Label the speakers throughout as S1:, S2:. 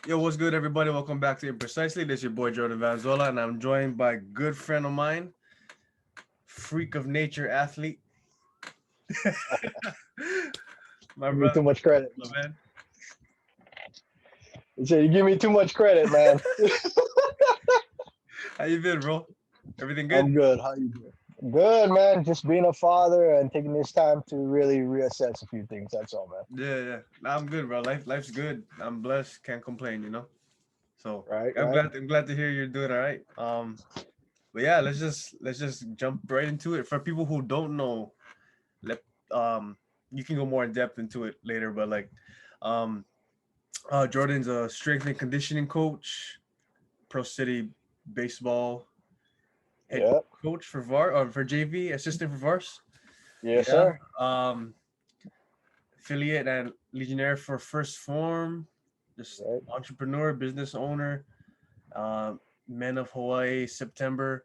S1: Yo, what's good, everybody? Welcome back to Imprecisely. This is your boy Jordan Valenzuela, and I'm joined by a good friend of mine, freak of nature athlete, my
S2: Give me
S1: brother,
S2: too much credit.
S1: my man.
S2: You say you give me too much credit, man.
S1: How you been, bro? Everything good?
S2: I'm good. How you doing? Good, man. Just being a father and taking this time to really reassess a few things. That's all, man.
S1: Yeah. Nah, I'm good, bro. Life's good. I'm blessed. Can't complain. So
S2: Right,
S1: I'm
S2: right.
S1: glad. I'm glad to hear you're doing all right. But yeah, let's just jump right into it. For people who don't know, let you can go more in depth into it later. But um, Jordan's a strength and conditioning coach, Pro City baseball head
S2: Yeah.
S1: coach for VAR or for JV, assistant for Vars.
S2: Yes,
S1: Yeah.
S2: sir.
S1: Affiliate and Legionnaire for First Form, just
S2: Right.
S1: entrepreneur, business owner, Men of Hawaii, September.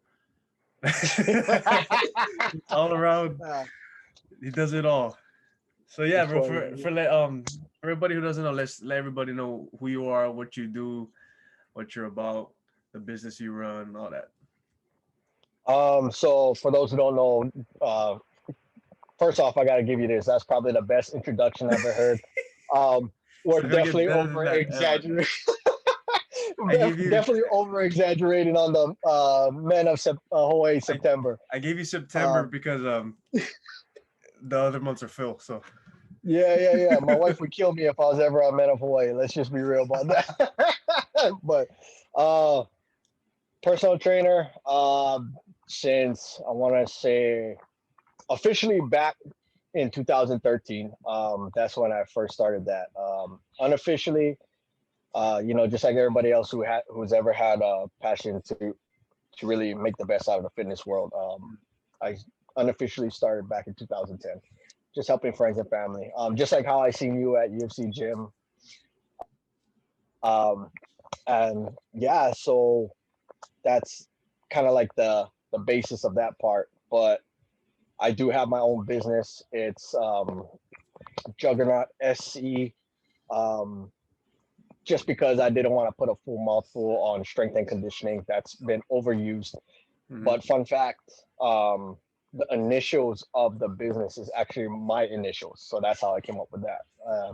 S1: All around,
S2: Ah,
S1: he does it all. So yeah,
S2: it's
S1: bro.
S2: funny.
S1: For everybody who doesn't know, let's let everybody know who you are, what you do, what you're about, the business you run, all that.
S2: So for those who don't know, uh, first off, I got to give you this. That's probably the best introduction I've ever heard. Um,
S1: It's
S2: we're
S1: not gonna get
S2: definitely
S1: better than
S2: over
S1: that ever.
S2: exaggerating.
S1: I gave you,
S2: Definitely over exaggerating on the men of Hawaii
S1: I,
S2: September.
S1: I gave you September
S2: Um,
S1: because the other months are Phil. So
S2: yeah. My wife would kill me if I was ever on Men of Hawaii. Let's just be real about that. But uh, personal trainer since I want to say officially back in 2013. That's when I first started that. Unofficially, just like everybody else who's ever had a passion to really make the best out of the fitness world. I unofficially started back in 2010, just helping friends and family. Just like how I seen you at UFC gym. And yeah, so that's kind of like the basis of that part. But I do have my own business. It's Juggernaut SC. Um, just because I didn't want to put a full mouthful on strength and conditioning, that's been overused.
S1: mhm.
S2: But fun fact, the initials of the business is actually my initials, so that's how I came up with that.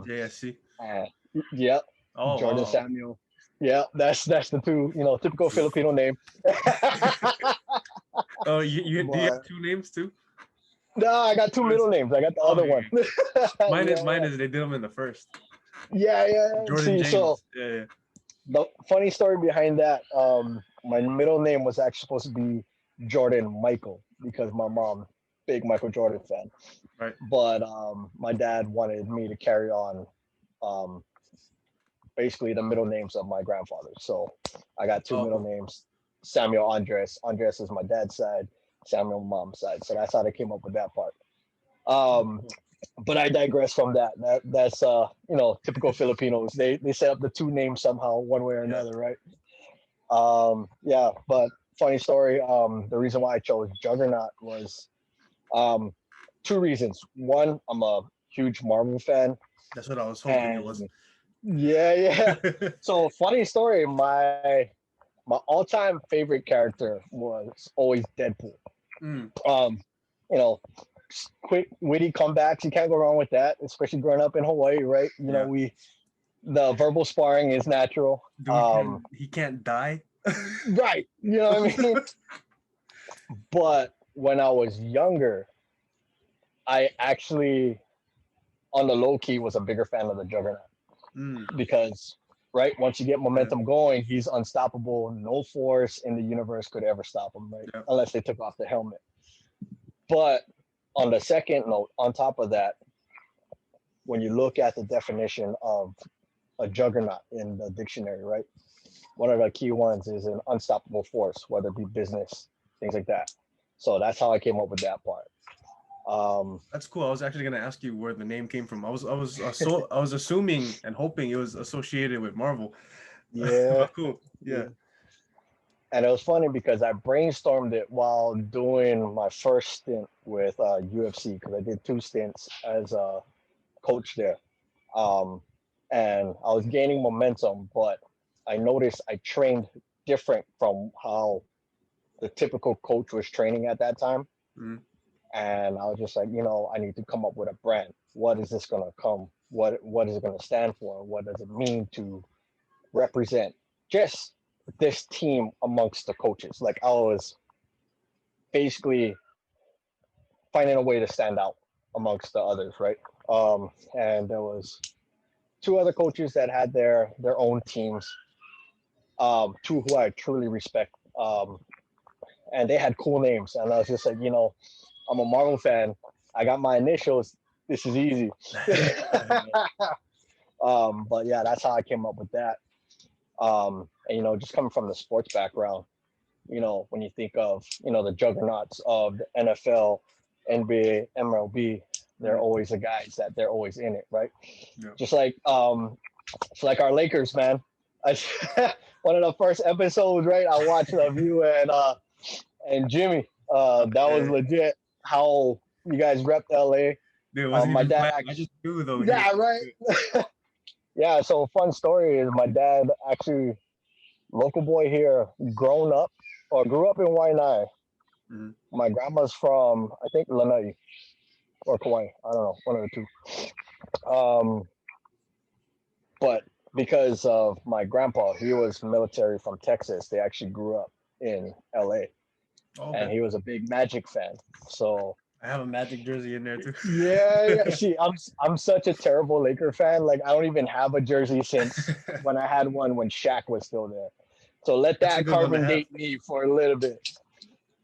S1: JSC.
S2: Uh, yeah,
S1: Oh
S2: Jordan
S1: wow.
S2: Samuel. Yeah, that's the two, typical Filipino name.
S1: Oh, you do you have
S2: But
S1: two names too?
S2: no, I got two
S1: Or is-
S2: middle names. I got the
S1: Oh,
S2: other
S1: okay.
S2: one.
S1: Mine is they did them in the first.
S2: Yeah.
S1: Jordan
S2: See, so
S1: James. Yeah.
S2: the funny story behind that, my middle name was actually supposed to be Jordan Michael because my mom, big Michael Jordan fan.
S1: Right.
S2: But my dad wanted me to carry on um, basically the middle names of my grandfather. So I got two
S1: Oh,
S2: middle
S1: cool.
S2: names, Samuel Andres. Andres is my dad's side, Samuel mom's side. So that's how they came up with that part.
S1: Oh,
S2: Um,
S1: cool.
S2: but I digress from that. That's typical Filipinos. They set up the two names somehow, one way or
S1: Yeah.
S2: another, right? Yeah, but funny story. The reason why I chose Juggernaut was um, two reasons. One, I'm a huge Marvel fan,
S1: That's what I was hoping it was.
S2: and yeah. So funny story. My all-time favorite character was always Deadpool.
S1: Mm,
S2: Um, you know, quick witty comebacks. You can't go wrong with that, especially growing up in Hawaii, right?
S1: yeah.
S2: We the verbal sparring is natural.
S1: Dude, he can't die.
S2: Right. You know what I mean? But when I was younger, I actually, on the low key, was a bigger fan of the Juggernaut
S1: Mm,
S2: because, right, once you get
S1: yeah.
S2: momentum going, he's unstoppable. No force in the universe could ever stop him, right?
S1: Yeah.
S2: Unless they took off the helmet. But on the second note, on top of that, when you look at the definition of a juggernaut in the dictionary, right? One of the key ones is an unstoppable force, whether it be business, things like that. So that's how I came up with that part. Um,
S1: That's cool. I was actually gonna ask you where the name came from. I was assuming and hoping it was associated with Marvel.
S2: yeah,
S1: But cool. Yeah.
S2: yeah. And it was funny because I brainstormed it while doing my first stint with UFC because I did two stints as a coach there. Um, and I was gaining momentum, but I noticed I trained different from how the typical coach was training at that time.
S1: Mm-hmm.
S2: And I was just like, I need to come up with a brand. What is this gonna come? What is it gonna stand for? What does it mean to represent just this team amongst the coaches? Like I was basically finding a way to stand out amongst the others, right? And there was two other coaches that had their own teams, two who I truly respect, and they had cool names. And I was just like, I'm a Marvel fan. I got my initials. This is easy. But yeah, that's how I came up with that. And just coming from the sports background, when you think of the juggernauts of the NFL, NBA, MLB, they're always the guys that they're always in it, right?
S1: Yeah.
S2: Just like it's like our Lakers, man. I, one of the first episodes, right? I watched of you and Jimmy. That was legit. How you guys repped LA.
S1: Dude, it wasn't
S2: My
S1: even
S2: dad
S1: planned. I just knew though.
S2: yeah, right. Yeah, so fun story is my dad actually local boy here, grown up or grew up in Waianae.
S1: Mm-hmm.
S2: My grandma's from I think Lanai or Kauai. I don't know, one of the two. But because of my grandpa, he was military from Texas. They actually grew up in LA, and he was a big Magic fan. So
S1: I have a Magic jersey in there too.
S2: yeah. See, I'm such a terrible Laker fan. Like I don't even have a jersey since when I had one when Shaq was still there. So let that carbon date me for a little bit.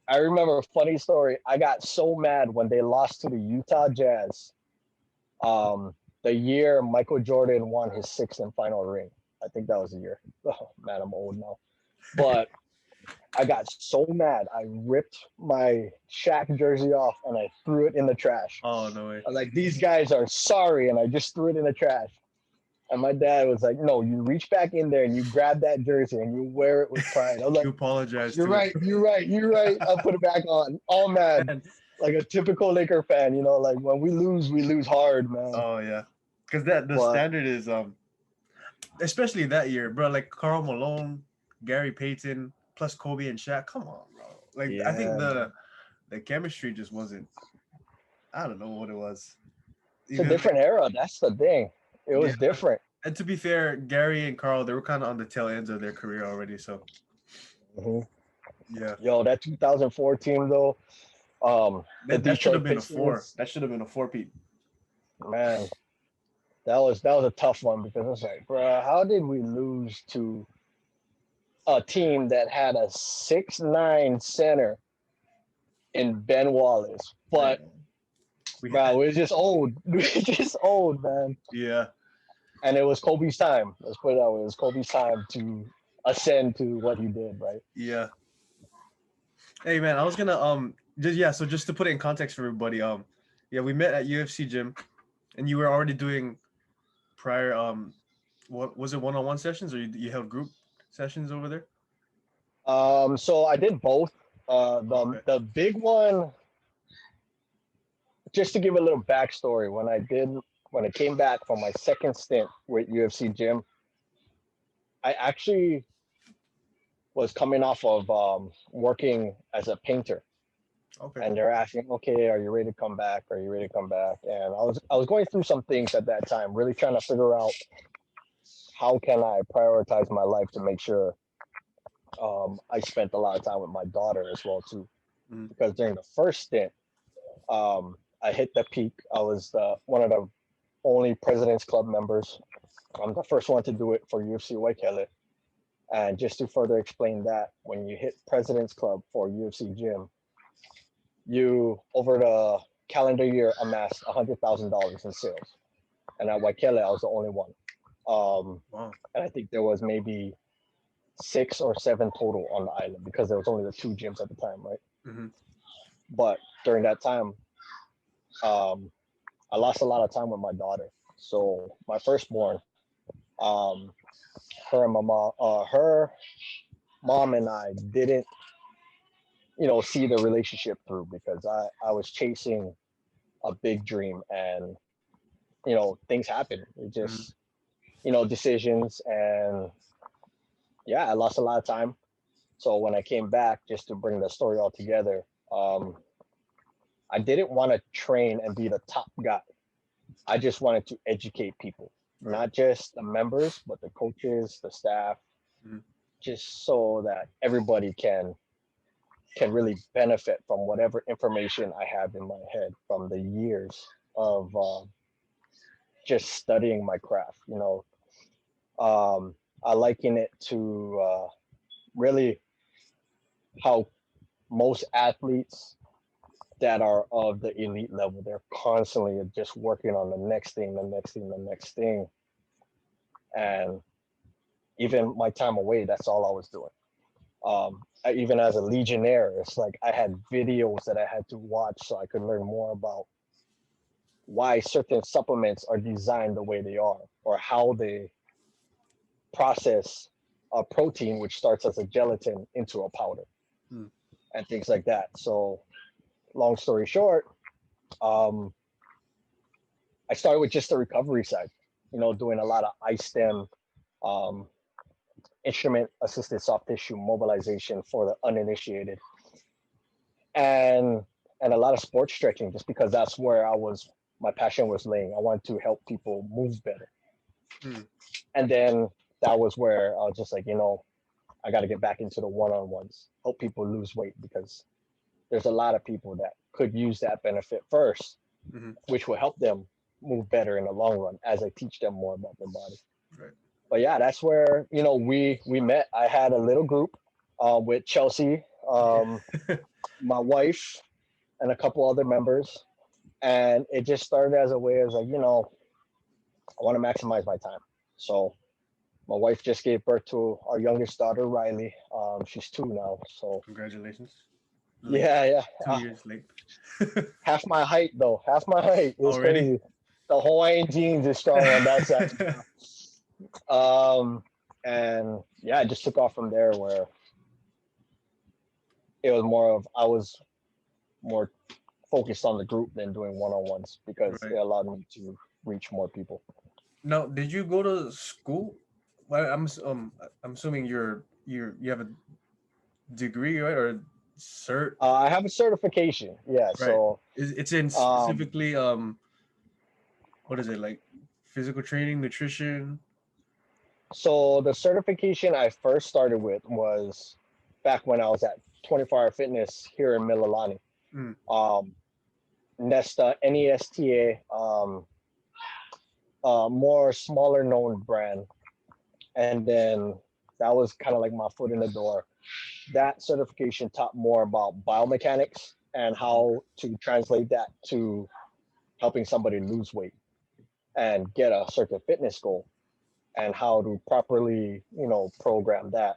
S2: I remember a funny story. I got so mad when they lost to the Utah Jazz. The year Michael Jordan won his sixth and final ring. I think that was the year. Oh man, I'm old now. But I got so mad. I ripped my Shaq jersey off and I threw it in the trash.
S1: Oh no way!
S2: I was like, these guys are sorry, and I just threw it in the trash. And my dad was like, no, you reach back in there and you grab that jersey and you wear it with pride. I was like,
S1: you apologize.
S2: You're right. You're right. I'll put it back on. All mad. Like a typical Laker fan, like when we lose hard, man.
S1: Oh yeah. Because the standard is especially that year, bro, like Karl Malone, Gary Payton, plus Kobe and Shaq. Come on, bro. Like I think the chemistry just wasn't, I don't know what it was.
S2: It's a different era. That's the thing. It was different.
S1: And to be fair, Gary and Carl, they were kind of on the tail ends of their career already. So, yeah.
S2: Yo, that 2004 team though,
S1: that should have been Pistons, a 4. That should have been a 4-peat.
S2: Man, that was a tough one because it's like, bro, how did we lose to a team that had a 6'9" center in Ben Wallace? But we're just old. We're just old, man.
S1: Yeah.
S2: And it was Kobe's time. Let's put it that way. It was Kobe's time to ascend to what he did, right?
S1: Yeah. Hey man, I was gonna so just to put it in context for everybody, we met at UFC gym, and you were already doing prior what was it, one-on-one sessions, or you held group sessions over there?
S2: So I did both. The big one, just to give a little backstory, when I came back from my second stint with UFC gym, I actually was coming off of working as a painter. Okay. And they're asking, okay, are you ready to come back? Are you ready to come back? And I was going through some things at that time, really trying to figure out how can I prioritize my life to make sure I spent a lot of time with my daughter as well too. Because during the first stint, I hit the peak. I was one of the only President's Club members. I'm the first one to do it for UFC Waikele. And just to further explain that, when you hit President's Club for UFC gym, you, over the calendar year, amassed $100,000 in sales. And at Waikele, I was the only one. And I think there was maybe 6 or 7 total on the island because there was only the 2 gyms at the time, right? Mm-hmm. But during that time, I lost a lot of time with my daughter. So my firstborn, her mom and I didn't, see the relationship through because I was chasing a big dream and, things happen. It just, decisions. And yeah, I lost a lot of time. So when I came back, just to bring the story all together, um, I didn't want to train and be the top guy. I just wanted to educate people,
S1: Right.
S2: not just the members, but the coaches, the staff,
S1: Mhm.
S2: just so that everybody can really benefit from whatever information I have in my head from the years of just studying my craft. I liken it to really how most athletes that are of the elite level, they're constantly just working on the next thing, the next thing, the next thing. And even my time away, that's all I was doing. Even as a legionnaire, it's like I had videos that I had to watch so I could learn more about why certain supplements are designed the way they are, or how they process a protein which starts as a gelatin into a powder,
S1: Mm.
S2: and things like that. So, long story short, um, I started with just the recovery side, doing a lot of ISTEM, um, instrument assisted soft tissue mobilization for the uninitiated, and a lot of sports stretching, just because that's where my passion was laying. I wanted to help people move better.
S1: Mm.
S2: And then that was where I was just like, I got to get back into the one-on-ones, help people lose weight, because there's a lot of people that could use that benefit first,
S1: Mhm.
S2: which will help them move better in the long run as I teach them more about their body.
S1: Right.
S2: But yeah, that's where we met. I had a little group with Chelsea,
S1: Yeah.
S2: my wife, and a couple other members, and it just started as a way as like, I want to maximize my time. So my wife just gave birth to our youngest daughter, Riley. She's 2 now. So
S1: Congratulations. Late.
S2: yeah, yeah.
S1: 2 years late.
S2: Half my height though. Half my height. It's
S1: Already.
S2: crazy. The Hawaiian genes is strong on that side. Um, and yeah, I just took off from there where it was more of I was more focused on the group than doing one-on-ones, because it
S1: Right.
S2: allowed me to reach more people.
S1: Now, did you go to school? Well, I'm assuming you have a degree, right, or cert,
S2: I have a certification. Yeah,
S1: right?
S2: so
S1: It's in
S2: um,
S1: specifically what is it, like physical training, nutrition?
S2: so the certification I first started with was back when I was at 24 Hour Fitness here in Mililani.
S1: Mm.
S2: Um, Nesta, NESTA, more smaller known brand. And then that was kind of like my foot in the door. That certification taught more about biomechanics and how to translate that to helping somebody lose weight and get a certain fitness goal, and how to properly, program that.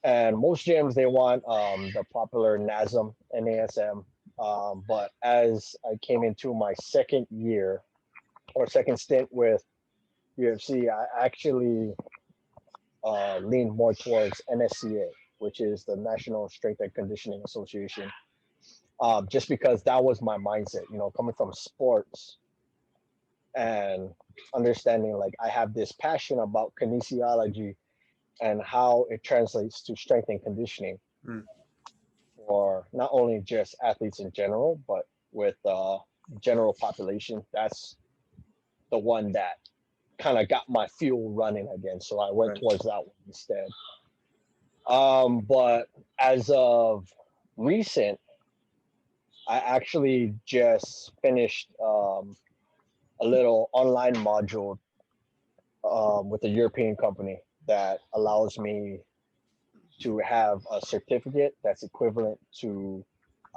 S2: And most gyms, they want the popular NASM, NASM. But as I came into my second year or second stint with UFC, I actually leaned more towards NSCA, which is the National Strength and Conditioning Association, just because that was my mindset, coming from sports and understanding like I have this passion about kinesiology and how it translates to strength and conditioning
S1: Mm.
S2: for not only just athletes in general, but with general population. That's the one that kind of got my fuel running again. So I went
S1: Right.
S2: towards that one instead. But as of recent, I actually just finished a little online module with a European company that allows me to have a certificate that's equivalent to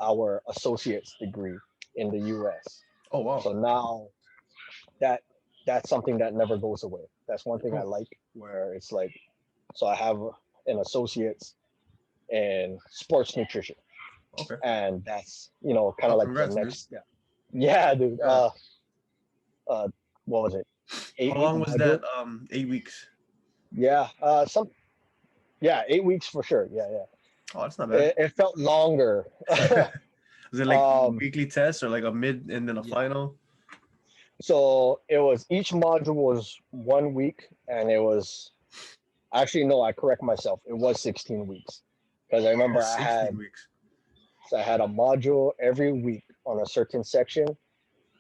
S2: our associate's degree in the US.
S1: Oh wow.
S2: So now that that's something that never goes away. That's one thing I
S1: Cool.
S2: like, where it's like, so I have an associate's in sports nutrition,
S1: Okay.
S2: and that's kind
S1: Oh,
S2: of like the
S1: congrats, dude.
S2: next step. Yeah, dude.
S1: Yeah.
S2: Uh, what was it?
S1: How
S2: 8 week
S1: long was that?
S2: module.
S1: 8 weeks.
S2: Yeah. Yeah, 8 weeks for sure. Yeah, yeah.
S1: Oh, that's not bad.
S2: It felt longer.
S1: Was it like
S2: um,
S1: weekly tests or like a mid and then a
S2: yeah.
S1: final?
S2: So it was each module was 1 week, and it was actually no, I correct myself. It was 16 weeks because I
S1: Oh,
S2: remember
S1: 16 weeks.
S2: I had a module every week on a certain section,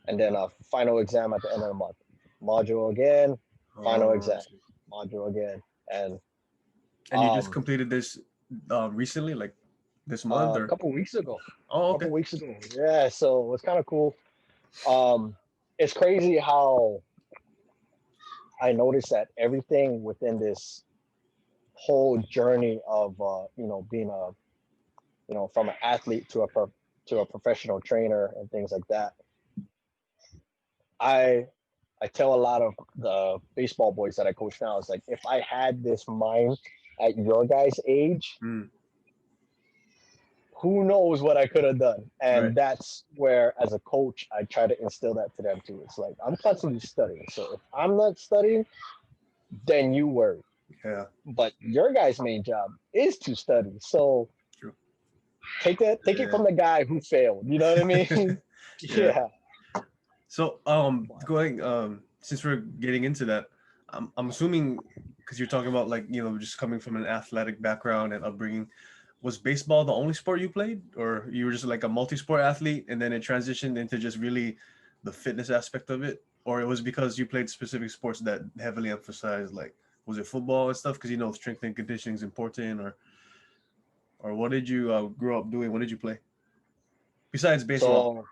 S2: and then a final exam at the end of the month. Module again, final
S1: Oh, I
S2: exam,
S1: see.
S2: module again, and
S1: And you just
S2: um,
S1: completed this recently, like this month,
S2: a
S1: or?
S2: couple weeks ago.
S1: Oh, okay.
S2: Yeah, so it was kind of cool. Um, it's crazy how I noticed that everything within this whole journey of being a from an athlete to a professional trainer and things like that. I I tell a lot of the baseball boys that I coach now, it's like if I had this mind at your guys' age,
S1: Mm,
S2: who knows what I could have done.
S1: right.
S2: And that's where, as a coach, I try to instill that to them too. It's like I'm constantly studying. So if I'm not studying, then you worry.
S1: Yeah.
S2: But your guy's main job is to study. So
S1: True.
S2: take it
S1: Yeah.
S2: from the guy who failed. You know what I mean?
S1: Yeah.
S2: Yeah.
S1: So, going since we're getting into that, I'm assuming because you're talking about like just coming from an athletic background and upbringing, was baseball the only sport you played, or you were just like a multi-sport athlete and then it transitioned into just really the fitness aspect of it, or it was because you played specific sports that heavily emphasized like was it football and stuff because strength and conditioning is important, or what did you grow up doing? What did you play besides baseball?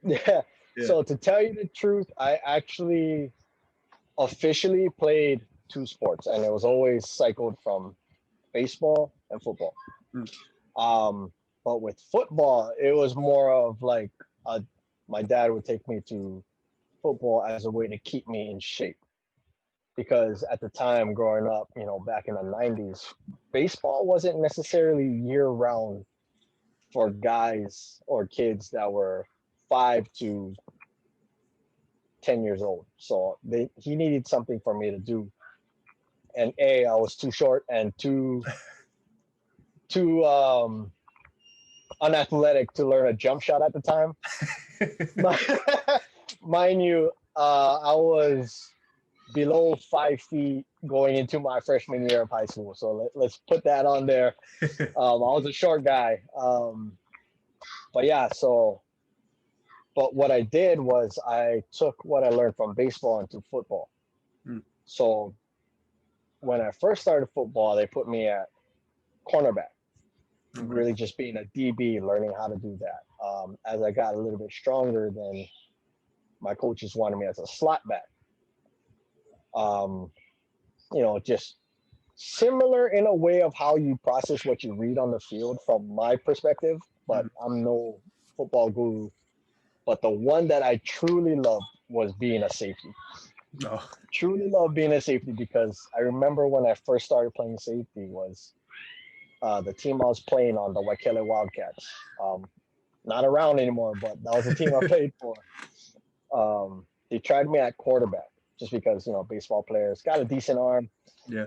S2: So yeah.
S1: Yeah.
S2: So to tell you the truth, I actually officially played two sports, and it was always cycled from baseball and football.
S1: Mm,
S2: But with football, it was more of like a, my dad would take me to football as a way to keep me in shape. Because at the time growing up, back in the 90s, baseball wasn't necessarily year round for guys or kids that were 5 to 10 years old. So he needed something for me to do. And I was too short and too unathletic to learn a jump shot at the time. Mind you, I was below 5 feet going into my freshman year of high school. So let's put that on there. I was a short guy. But yeah, but what I did was I took what I learned from baseball into football.
S1: mm,
S2: So when I first started football, they put me at cornerback,
S1: okay.
S2: really just being a DB, learning how to do that. As I got a little bit stronger, then my coaches wanted me as a slot back. Um, just similar in a way of how you process what you read on the field from my perspective, but
S1: Mm,
S2: I'm no football guru. But the one that I truly loved was being a safety.
S1: no.
S2: Truly love being a safety because I remember when I first started playing safety was the team I was playing on, the Waikele Wildcats. Not around anymore, but that was the team I played for. They tried me at quarterback just because baseball players got a decent arm.
S1: Yeah.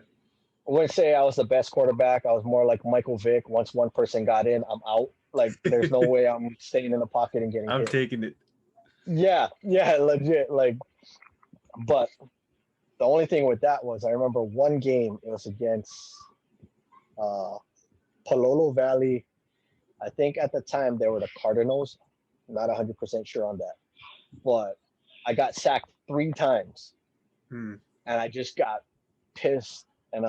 S2: I wouldn't say I was the best quarterback. I was more like Michael Vick. Once one person got in, I'm out. Like there's no way I'm staying in the pocket and getting
S1: I'm
S2: hit.
S1: taking it.
S2: Yeah, legit. Like, but the only thing with that was I remember one game. It was against uh, Palolo Valley. I think at the time they were the Cardinals. Not 100% sure on that, but I got sacked 3 times,
S1: Hmm.
S2: and I just got pissed. And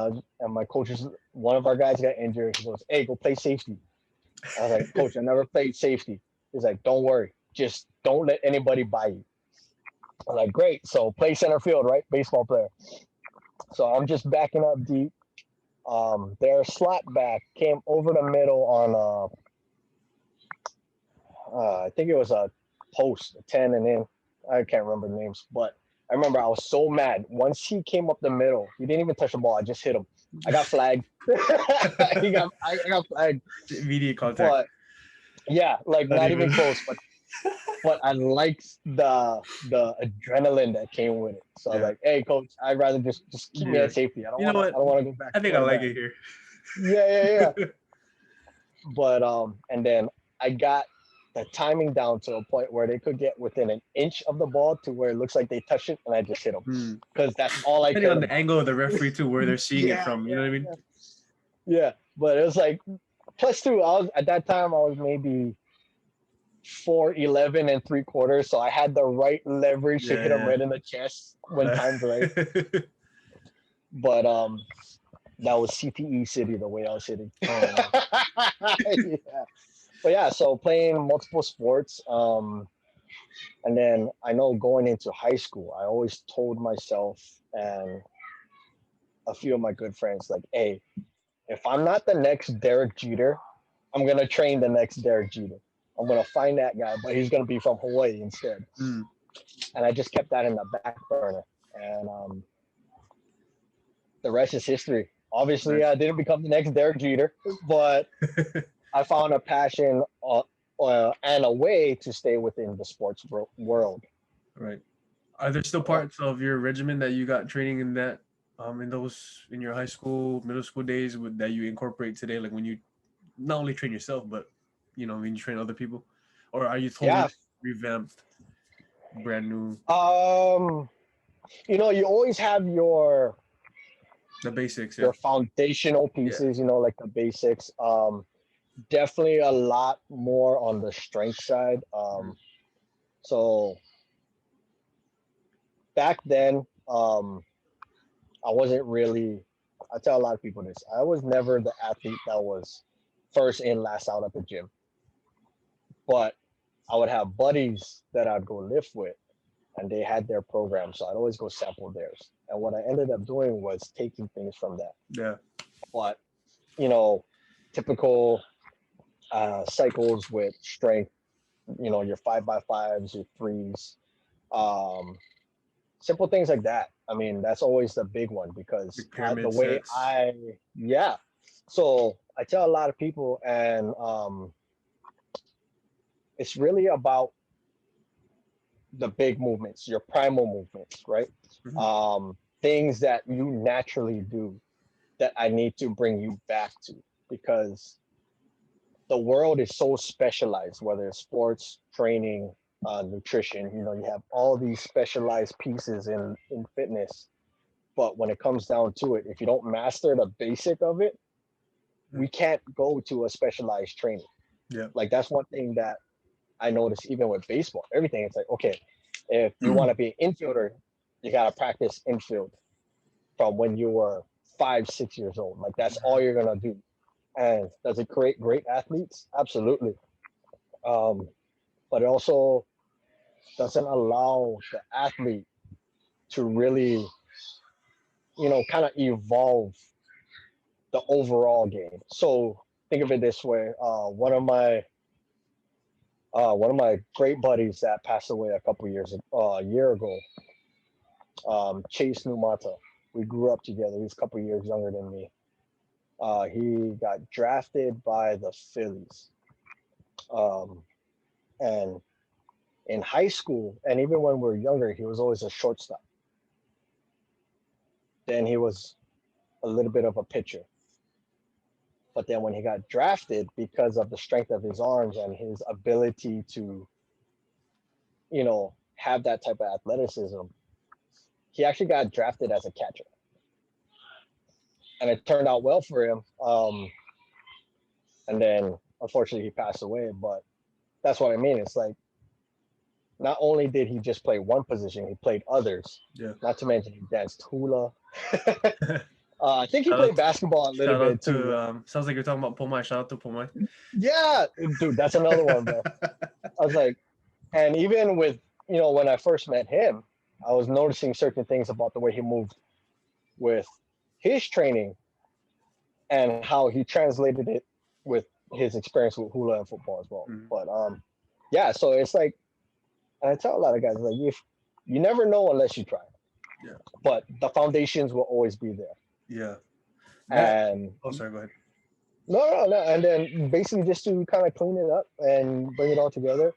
S2: my coaches, one of our guys got injured. He goes, "Hey, go play safety." I was like, "Coach, I never played safety." He's like, "Don't worry, just don't let anybody buy you." I'm like, "Great." So play center field, right? Baseball player. So I'm just backing up deep. Their slot back came over the middle on I think it was a post, a 10 and in. I can't remember the names, but I remember I was so mad. Once he came up the middle, he didn't even touch the ball. I just hit him. I got flagged. I got flagged.
S1: Immediate contact.
S2: But yeah, like
S1: Not
S2: not even
S1: even.
S2: close. But I liked the adrenaline that came with it. So I was
S1: Yeah.
S2: like, hey coach, I'd rather just keep me
S1: Yeah.
S2: at safety.
S1: You know
S2: I
S1: what?
S2: don't wanna go back
S1: I
S2: to
S1: think I like
S2: quarterback.
S1: it here.
S2: Yeah. But and then I got the timing down to a point where they could get within an inch of the ball to where it looks like they touched it, and I just hit them
S1: Mm.
S2: because that's all I
S1: Depending
S2: cared
S1: on the
S2: about.
S1: angle of the referee too, where they're seeing it
S2: Yeah,
S1: from. You know what I mean?
S2: yeah. But it was like plus two. I was at that time. I was maybe 4'11 3/4, so I had the right leverage to hit him
S1: Yeah,
S2: right in the chest when timed right.
S1: yeah.
S2: But that was CTE City the way I was hitting.
S1: Oh,
S2: Yeah. But yeah, so playing multiple sports. And then I know going into high school, I always told myself and a few of my good friends, like, hey, if I'm not the next Derek Jeter, I'm gonna train the next Derek Jeter. I'm gonna find that guy, but he's gonna be from Hawaii instead.
S1: mm.
S2: And I just kept that in the back burner. And the rest is history. Obviously,
S1: Nice.
S2: I didn't become the next Derek Jeter, but I found a passion and a way to stay within the sports world.
S1: Right. Are there still
S2: Yeah.
S1: parts of your regimen that you got training in that, in those in your high school, middle school days that you incorporate today? Like when you not only train yourself, but when you train other people, or are you totally
S2: Yeah.
S1: revamped, brand new,
S2: Um, you always have
S1: the basics? Yeah.
S2: your foundational
S1: Yeah.
S2: pieces, like the basics. Definitely a lot more on the strength side.
S1: Mm.
S2: So back then, I wasn't really. I tell a lot of people this. I was never the athlete that was first in, last out at the gym, but I would have buddies that I'd go lift with, and they had their program, so I'd always go sample theirs. And what I ended up doing was taking things from that.
S1: Yeah.
S2: But you know, typical cycles with strength. Your 5x5s, your threes, um, simple things like that. I mean, that's always the big one because
S1: Like
S2: the
S1: pyramid
S2: way
S1: sets.
S2: yeah. So I tell a lot of people, and it's really about the big movements, your primal movements, right?
S1: Mhm.
S2: Things that you naturally do that I need to bring you back to because the world is so specialized, whether it's sports, training, nutrition. You have all these specialized pieces in fitness. But when it comes down to it, if you don't master the basic of it, we can't go to a specialized training.
S1: Yeah.
S2: Like that's one thing that I noticed even with baseball. Everything it's like, okay, if you want to be an infielder, you gotta practice infield from when you were 5, 6 years old. Like that's all you're gonna do. And does it create great athletes? Absolutely. Um, but it also doesn't allow the athlete to really, kind of evolve the overall game. So think of it this way: one of my great buddies that passed away a year ago, Chase Numata. We grew up together. He's a couple years younger than me. He got drafted by the Phillies, um, and in high school, and even when we were younger, he was always a shortstop. Then he was a little bit of a pitcher. But then when he got drafted, because of the strength of his arms and his ability to, have that type of athleticism, he actually got drafted as a catcher. And it turned out well for him. And then unfortunately he passed away. But that's what I mean. It's like not only did he just play one position, he played others.
S1: Yeah.
S2: Not to mention he danced hula. I think he
S1: Shout
S2: played
S1: out,
S2: basketball a little
S1: shout out
S2: bit too.
S1: to sounds like you're talking about Pomai. Shout out to Pomai.
S2: Yeah, dude, that's another one, bro. I was like, and even with, when I first met him, I was noticing certain things about the way he moved with his training and how he translated it with his experience with hula and football as well.
S1: Mhm.
S2: But yeah, so it's like, and I tell a lot of guys, like, if you never know unless you try,
S1: Yeah.
S2: but the foundations will always be there.
S1: Yeah. That.
S2: And
S1: Oh, sorry. Go ahead.
S2: no, and then basically just to kind of clean it up and bring it all together.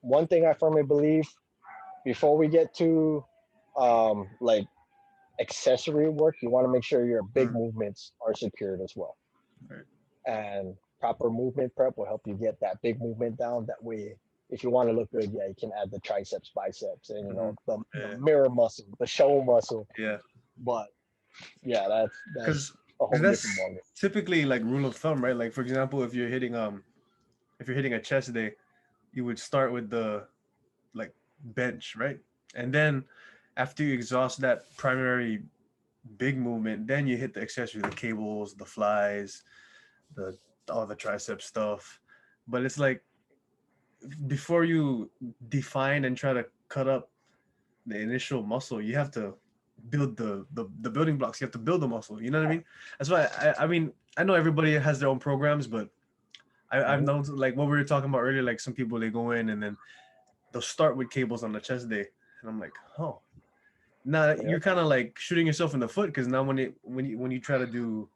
S2: One thing I firmly believe before we get to like accessory work, you want to make sure your big
S1: Mm.
S2: movements are secured as well.
S1: Right.
S2: And proper movement prep will help you get that big movement down. That way, if you want to look good, yeah, you can add the triceps, biceps, and
S1: Hmm.
S2: the
S1: Yeah,
S2: mirror muscle, the show muscle.
S1: yeah,
S2: But yeah, that's
S1: because
S2: a whole different
S1: that's
S2: ballgame.
S1: typically like rule of thumb, right? Like for example, if you're hitting a chest day, you would start with the like bench, right? And then after you exhaust that primary big movement, then you hit the accessory, the cables, the flies, the all the tricep stuff. But it's like before you define and try to cut up the initial muscle, you have to build the building blocks. You have to build the muscle. You know what I mean? That's why I mean I know everybody has their own programs, but I've
S2: Mhm.
S1: known like what we were talking about earlier. Like some people they go in and then they'll start with cables on the chest day, and I'm like, oh, now
S2: Yeah,
S1: you're kind of like shooting yourself in the foot because now when you try to do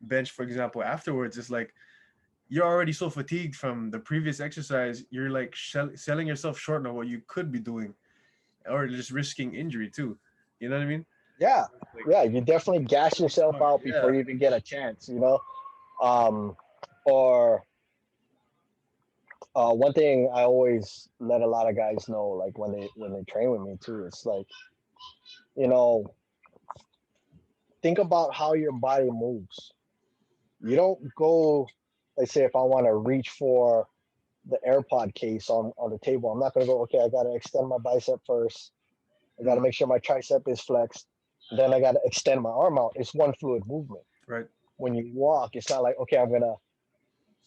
S1: bench, for example, afterwards, it's like you're already so fatigued from the previous exercise. You're like selling yourself short of what you could be doing, or just risking injury too. You know what I mean?
S2: yeah,
S1: Like,
S2: yeah. You definitely gas yourself
S1: smart.
S2: out before
S1: Yeah.
S2: you even get a chance. Um, or one thing I always let a lot of guys know, like when they train with me too, it's like you know, think about how your body moves. You don't go, let's say, if I want to reach for the AirPod case on the table, I'm not going to go, okay, I got to extend my bicep first. I got to
S1: Mm,
S2: make sure my tricep is flexed. Then I got to extend my arm out. It's one fluid movement.
S1: right.
S2: When you walk, it's not like, okay, I'm going to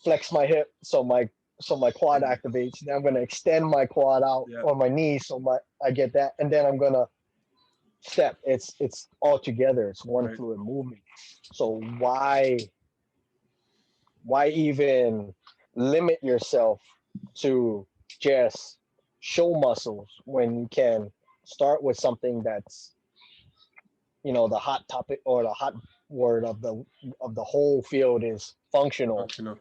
S2: flex my hip so my quad
S1: Yeah.
S2: activates. Then I'm going to extend my quad out
S1: Yeah.
S2: or my knee so my I get that. And then I'm going to step. It's all together. It's one
S1: Right.
S2: fluid movement. So why even limit yourself to just show muscles when you can start with something that's the hot topic or the hot word of the whole field is functional,
S1: Functional.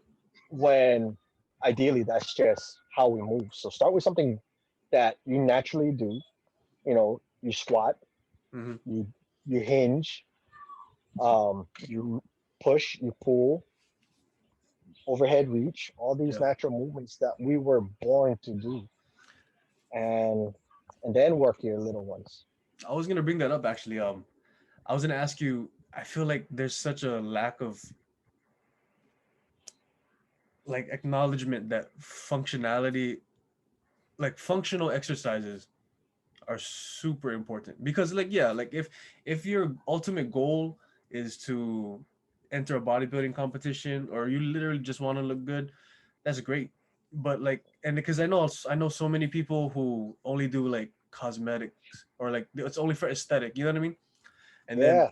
S2: when ideally that's just how we move. So start with something that you naturally do. You squat,
S1: Hmm.
S2: you you hinge, you push, you pull, overhead reach, all these
S1: Yeah.
S2: natural movements that we were born to do, and and then work your little ones.
S1: I was gonna bring that up actually. I was gonna ask you. I feel like there's such a lack of like acknowledgement that functionality, like functional exercises, are super important because like yeah, like if your ultimate goal is to enter a bodybuilding competition or you literally just want to look good, that's great. But like, and because I know so many people who only do like cosmetics or like it's only for aesthetic, you know what I mean? And then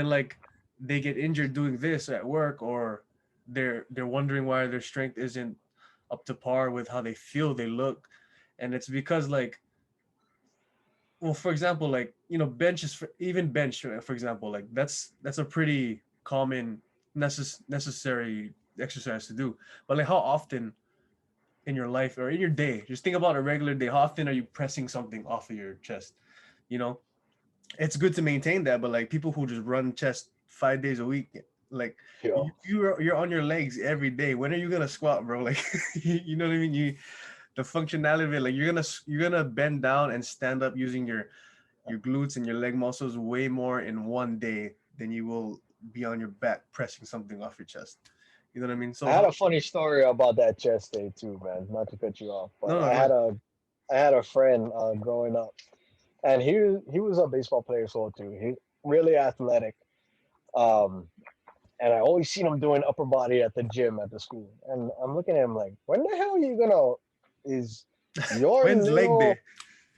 S2: Yeah,
S1: like they get injured doing this at work, or they're wondering why their strength isn't up to par with how they feel they look. And it's because like, well, for example, like bench is even bench, for example, like that's a pretty common necessary exercise to do. But like how often in your life or in your day, just think about a regular day, how often are you pressing something off of your chest? you know it's good to maintain that, but like people who just run chest 5 days a week, like
S2: yo,
S1: you're on your legs every day. When are you gonna squat, bro? Like you know what I mean? The functionality of it, like you're gonna bend down and stand up using your glutes and your leg muscles way more in one day than you will be on your back pressing something off your chest. You know what I mean?
S2: I
S1: So
S2: had a
S1: how?
S2: funny story about that chest day too, man. Not to cut you off,
S1: No,
S2: but
S1: no, go ahead.
S2: I had a friend growing up, and he was a baseball player as well too. He really athletic, um, and I always seen him doing upper body at the gym at the school. And I'm looking at him like, when the hell are you gonna is your
S1: When's leg day?
S2: little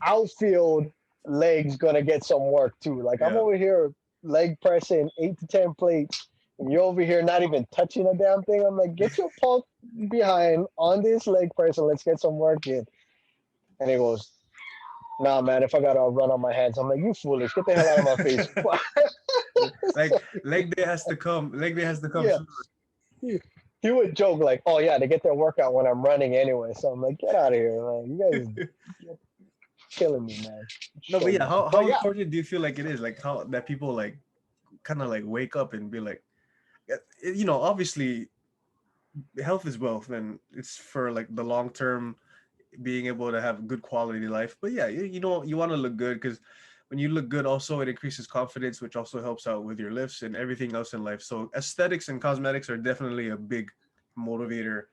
S2: outfield legs gonna get some work too? Like I'm
S1: Yeah.
S2: over here leg pressing 8 to 10 plates, and you're over here not even touching a damn thing. I'm like, get your punk behind on this leg press and let's get some work in. And he goes, nah, man, if I gotta run on my hands, I'm like, you foolish, get the hell out of my face.
S1: Like
S2: So,
S1: leg day has to come. Leg day has to come
S2: yeah,
S1: sooner.
S2: he, he would joke like, oh yeah, they get their workout when I'm running anyway. So I'm like, get out of here, man. You guys you're killing me, man.
S1: No, but
S2: Show
S1: yeah,
S2: muscle.
S1: how
S2: But yeah,
S1: important do you feel like it is? Like how that people like kind of like wake up and be like, obviously health is wealth, and it's for like the long term, being able to have good quality life. But yeah, you know, you want to look good because when you look good, also it increases confidence, which also helps out with your lifts and everything else in life. So aesthetics and cosmetics are definitely a big motivator,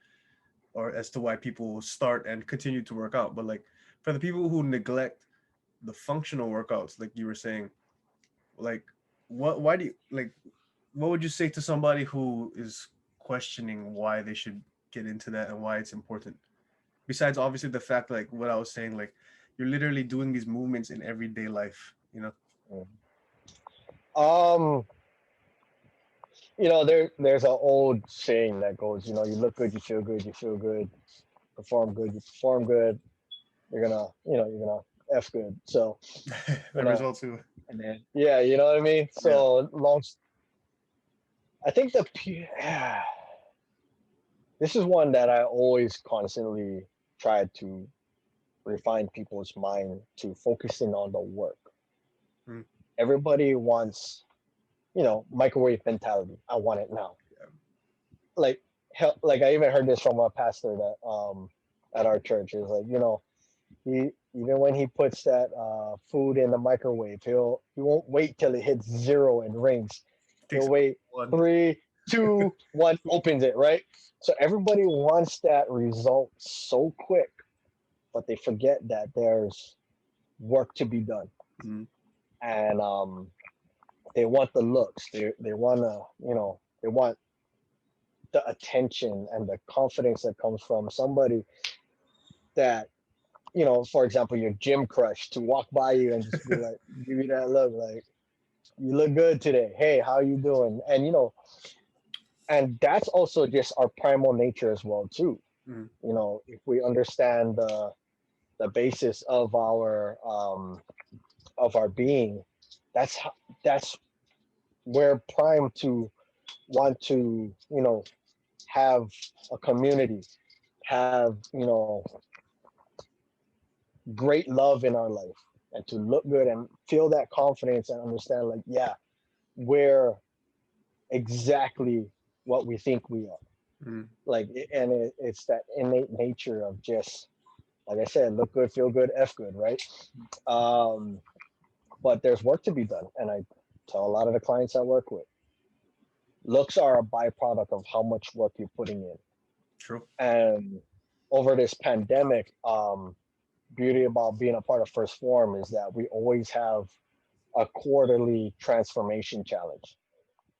S1: or as to why people start and continue to work out. But like for the people who neglect the functional workouts, like you were saying, like why do you like what would you say to somebody who is questioning why they should get into that and why it's important? Besides obviously the fact like what I was saying, like you're literally doing these movements in everyday life, you know?
S2: Mm. Um, there's an old saying that goes, you look good, you feel good, perform good, you perform good. You're gonna f good. So, you
S1: The
S2: know,
S1: result too.
S2: and then yeah, you know what I mean.
S1: Yeah.
S2: So long. I think this is one that I always constantly try to refine people's mind to focusing on the work.
S1: Mm,
S2: Everybody wants, microwave mentality. I want it now.
S1: yeah.
S2: Like, hell, like I even heard this from a pastor that at our church is like, he even when he puts that food in the microwave, he won't wait till it hits zero and rings.
S1: Takes
S2: He'll wait
S1: one.
S2: 3, 2, 1, opens it, right? So everybody wants that result so quick, but they forget that there's work to be done,
S1: Mm,
S2: and they want the looks. They want to, they want the attention and the confidence that comes from somebody that, for example, your gym crush to walk by you and just be like, give you that look, like, you look good today. Hey, how you doing? And and that's also just our primal nature as well too.
S1: mm,
S2: If we understand the basis of our being, that's how, that's we're primed to want to have a community, have great love in our life, and to look good and feel that confidence and understand, like, yeah, we're exactly what we think we are.
S1: mm.
S2: Like, it's that innate nature of just, like I said, look good, feel good, f good, right? um but there's work to be done, and I tell a lot of the clients I work with, looks are a byproduct of how much work you're putting in.
S1: True.
S2: And over this pandemic, beauty about being a part of First Form is that we always have a quarterly transformation challenge.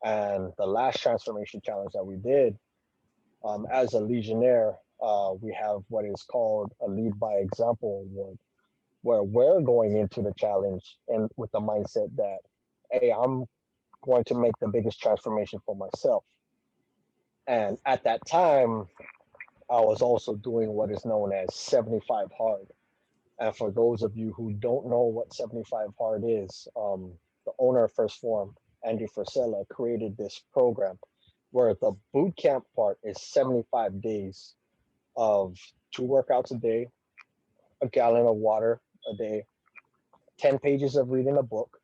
S2: And the last transformation challenge that we did, as a Legionnaire, we have what is called a Lead by Example award, where we're going into the challenge and with the mindset that, hey, I'm going to make the biggest transformation for myself. And at that time, I was also doing what is known as 75 hard. And for those of you who don't know what 75 hard is, the owner of First Form, Andy Frisella, created this program where the boot camp part is 75 days of 2 workouts a day, a gallon of water a day, 10 pages of reading a book,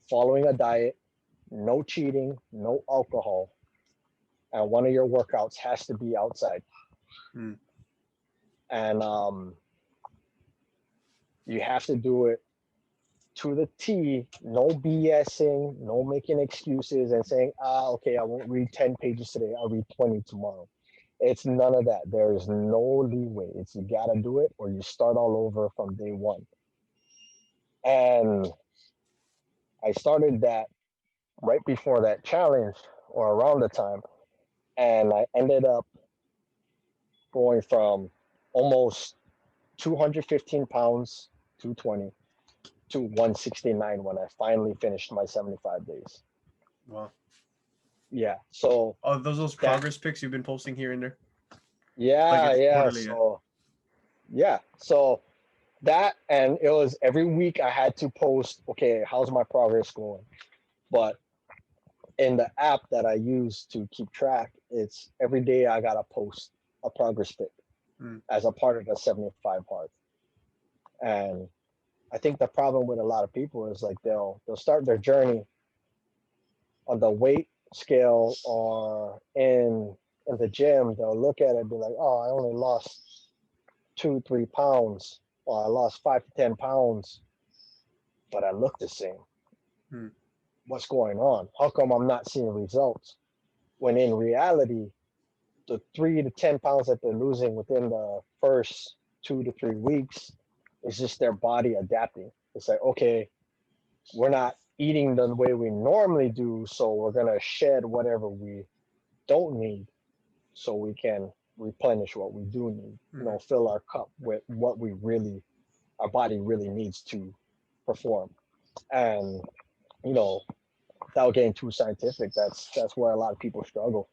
S2: following a diet, no cheating, no alcohol, and one of your workouts has to be outside.
S1: Mm,
S2: And you have to do it to the T, no BSing, no making excuses and saying, okay, I won't read 10 pages today, I'll read 20 tomorrow. It's none of that. There is no leeway. It's you got to do it or you start all over from day one. And I started that right before that challenge or around the time. And I ended up going from almost 215 pounds, 220, to 169 when I finally finished my 75 days.
S1: wow.
S2: Yeah. So
S1: Oh, those
S2: that,
S1: progress pics you've been posting here and there? Like
S2: yeah,
S1: it's
S2: yeah.
S1: quarterly, yeah.
S2: So, yeah. So that, and it was every week I had to post, okay, how's my progress going? But in the app that I use to keep track, it's every day I got to post a progress pic
S1: Mm,
S2: as a part of the 75 hard. And I think the problem with a lot of people is like they'll start their journey on the weight scale or in in the gym, they'll look at it and be like, "Oh, I only lost 2, 3 pounds, or I lost 5 to 10 pounds, but I look the same.
S1: Hmm.
S2: What's going on? How come I'm not seeing results?" When in reality, the 3 to 10 pounds that they're losing within the first 2 to 3 weeks is just their body adapting. It's like, okay, we're not eating the way we normally do, so we're gonna shed whatever we don't need so we can replenish what we do need.
S1: Hmm.
S2: Fill our cup with what we really, our body really needs to perform. And you know, without getting too scientific, that's where a lot of people struggle.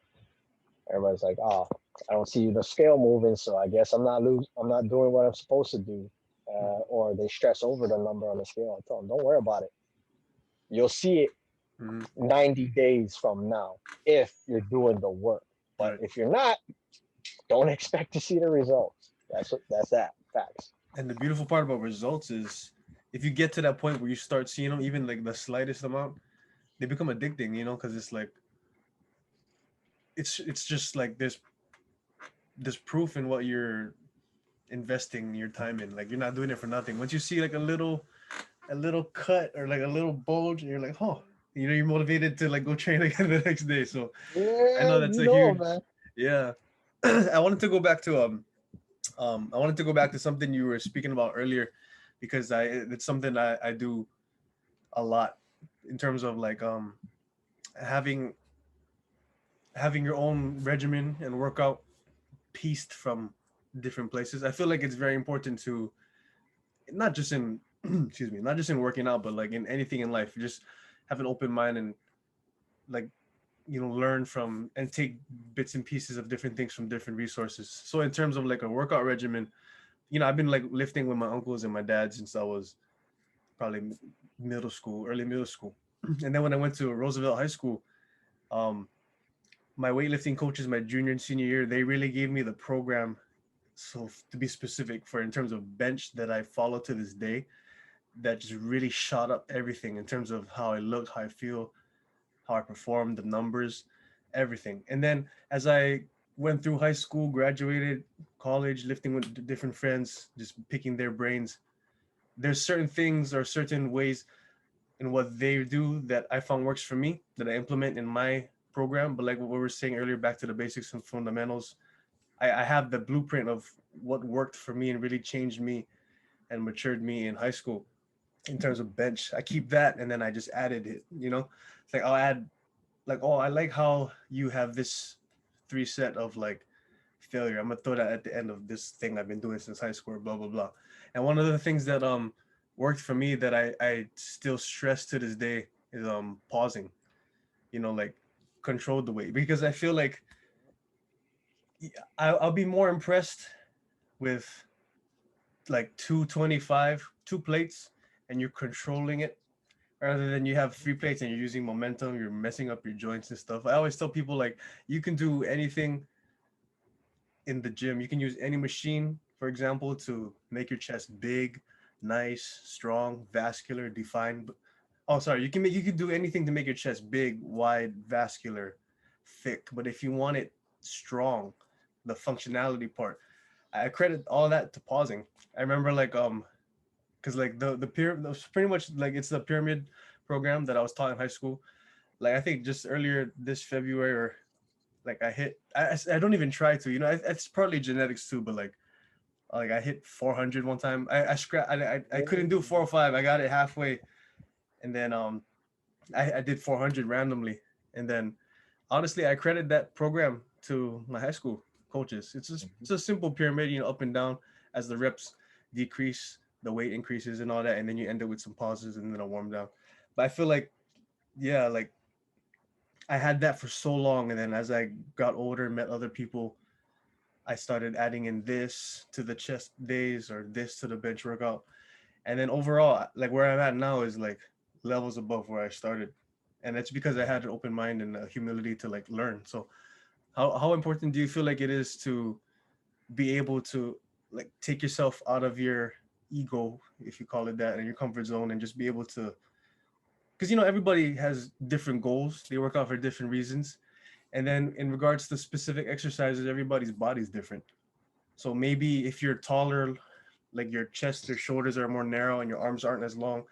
S2: Everybody's like, "Oh, I don't see the scale moving, so I guess I'm not doing what I'm supposed to do."
S1: Hmm.
S2: Or they stress over the number on the scale. I tell them, "Don't worry about it. You'll see it
S1: Hmm.
S2: 90 days from now if you're doing the work. But
S1: Right.
S2: if you're not, don't expect to see the results." That's that. Facts.
S1: And the beautiful part about results is if you get to that point where you start seeing them, even like the slightest amount, they become addicting, because it's like it's just like there's proof in what you're investing your time in. Like you're not doing it for nothing. Once you see like a little cut or like a little bulge, and you're like, oh, you're motivated to like go train again the next day. So I
S2: Yeah,
S1: know that's
S2: you
S1: a
S2: know,
S1: huge,
S2: man.
S1: yeah. I wanted to go back to I wanted to go back to something you were speaking about earlier, because it's something I do a lot in terms of like having having your own regimen and workout pieced from different places. I feel like it's very important to not just in excuse me, not just in working out, but like in anything in life, just have an open mind and like learn from and take bits and pieces of different things from different resources. So in terms of like a workout regimen, I've been like lifting with my uncles and my dad since I was probably middle school, early middle school. And then when I went to Roosevelt High School, um, my weightlifting coaches, my junior and senior year, they really gave me the program. So to be specific, for in terms of bench that I follow to this day, that just really shot up everything in terms of how I look, how I feel, how I perform, the numbers, everything. And then as I went through high school, graduated, college, lifting with different friends, just picking their brains, there's certain things or certain ways in what they do that I found works for me that I implement in my program. But like what we were saying earlier, back to the basics and fundamentals, I have the blueprint of what worked for me and really changed me and matured me in high school in terms of bench. I keep that and then I just added it. It's like I'll add like, oh, I like how you have this three set of like failure. I'm gonna throw that at the end of this thing I've been doing since high school, blah blah blah. And one of the things that worked for me that I still stress to this day is pausing. Like control the weight, because I feel like I'll be more impressed with like 225, two plates, and you're controlling it rather than you have three plates and you're using momentum, you're messing up your joints and stuff. I always tell people like you can do anything in the gym. You can use any machine, for example, to make your chest big, nice, strong, vascular, defined. Oh, sorry. You can do anything to make your chest big, wide, vascular, thick. But if you want it strong, the functionality part, I credit all that to pausing. I remember like because like the pyramid was pretty much like it's the pyramid program that I was taught in high school. Like I think just earlier this February or like I don't even try to, it's partly genetics too, but like I hit 400 one time. I couldn't do 405. I got it halfway, and then I did 400 randomly, and then honestly I credit that program to my high school coaches. It's a simple pyramid, up and down. As the reps decrease, the weight increases and all that, and then you end up with some pauses and then a warm down. But I feel like, yeah, like I had that for so long, and then as I got older and met other people, I started adding in this to the chest days or this to the bench workout. And then overall, like where I'm at now is like levels above where I started. And that's because I had an open mind and humility to like learn. So how important do you feel like it is to be able to like take yourself out of your ego, if you call it that, and your comfort zone, and just be able to, because everybody has different goals. They work out for different reasons, And then in regards to specific exercises, everybody's body's different. So maybe if you're taller, like your chest or shoulders are more narrow and your arms aren't as long,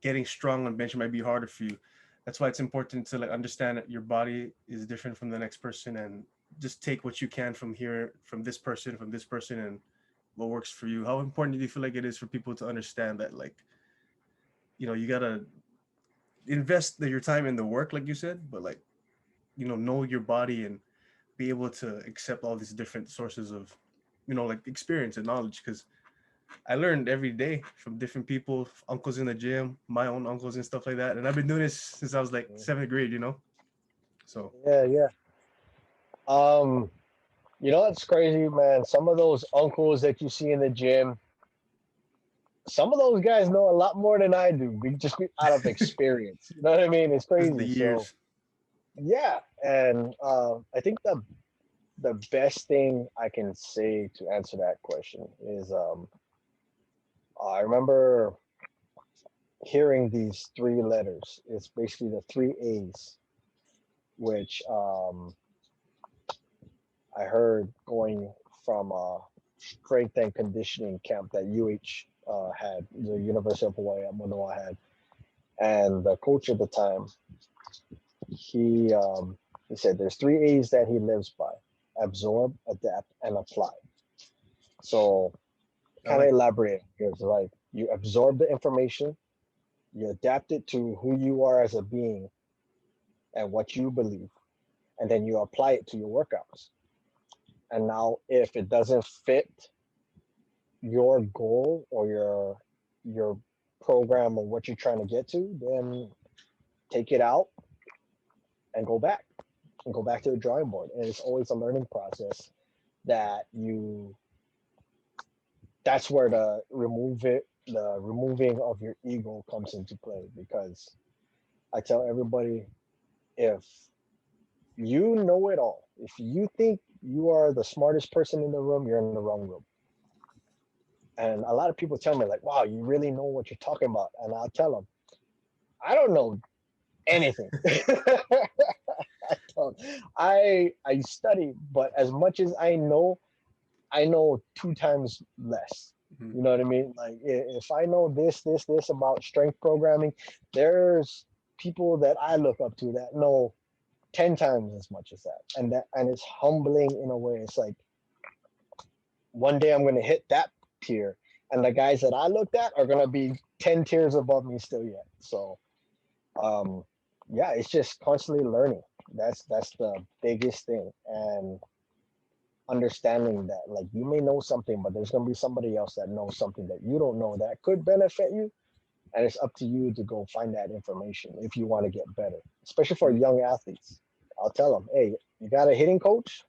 S1: getting strong on bench might be harder for you. That's why it's important to like understand that your body is different from the next person, and just take what you can from here, from this person, and what works for you. How important do you feel like it is for people to understand that, like, you gotta invest your time in the work, like you said, but like, know your body and be able to accept all these different sources of, like experience and knowledge. Because I learned every day from different people, uncles in the gym, my own uncles and stuff like that. And I've been doing this since I was like seventh grade. So
S2: Yeah, yeah. Um, you know what's crazy, man? Some of those uncles that you see in the gym, some of those guys know a lot more than I do. We just out of experience. You know what I mean? It's
S1: this is the
S2: crazy. So
S1: years.
S2: yeah, and I think the best thing I can say to answer that question is I remember hearing these three letters. It's basically the three A's, which I heard going from a strength and conditioning camp that UH had, the University of Hawaii at Manoa had, and the coach at the time, he he said there's three A's that he lives by: absorb, adapt, and apply. So
S1: I
S2: kind of
S1: like that.
S2: elaborate. It's like you absorb the information, you adapt it to who you are as a being and what you believe, and then you apply it to your workouts. And now, if it doesn't fit your goal or your program or what you're trying to get to, then take it out and go back to the drawing board. And it's always a learning process that you. That's where the removing of your ego comes into play, because I tell everybody, if you know it all, if you think you are the smartest person in the room, you're in the wrong room. And a lot of people tell me like, "Wow, you really know what you're talking about," and I'll tell them, "I don't know anything." I don't. I study, but as much as I know two times less.
S1: Mhm.
S2: You know what I mean? Like if I know this about strength programming, there's people that I look up to that know 10 times as much as that, and it's humbling in a way. It's like one day I'm gonna hit that tier, and the guys that I looked at are gonna be 10 tiers above me still yet. So um, yeah, it's just constantly learning. That's the biggest thing, and understanding that like you may know something, but there's gonna be somebody else that knows something that you don't know that could benefit you, and it's up to you to go find that information if you want to get better, especially for
S1: Mhm.
S2: young athletes. I'll tell them, hey, you got a hitting coach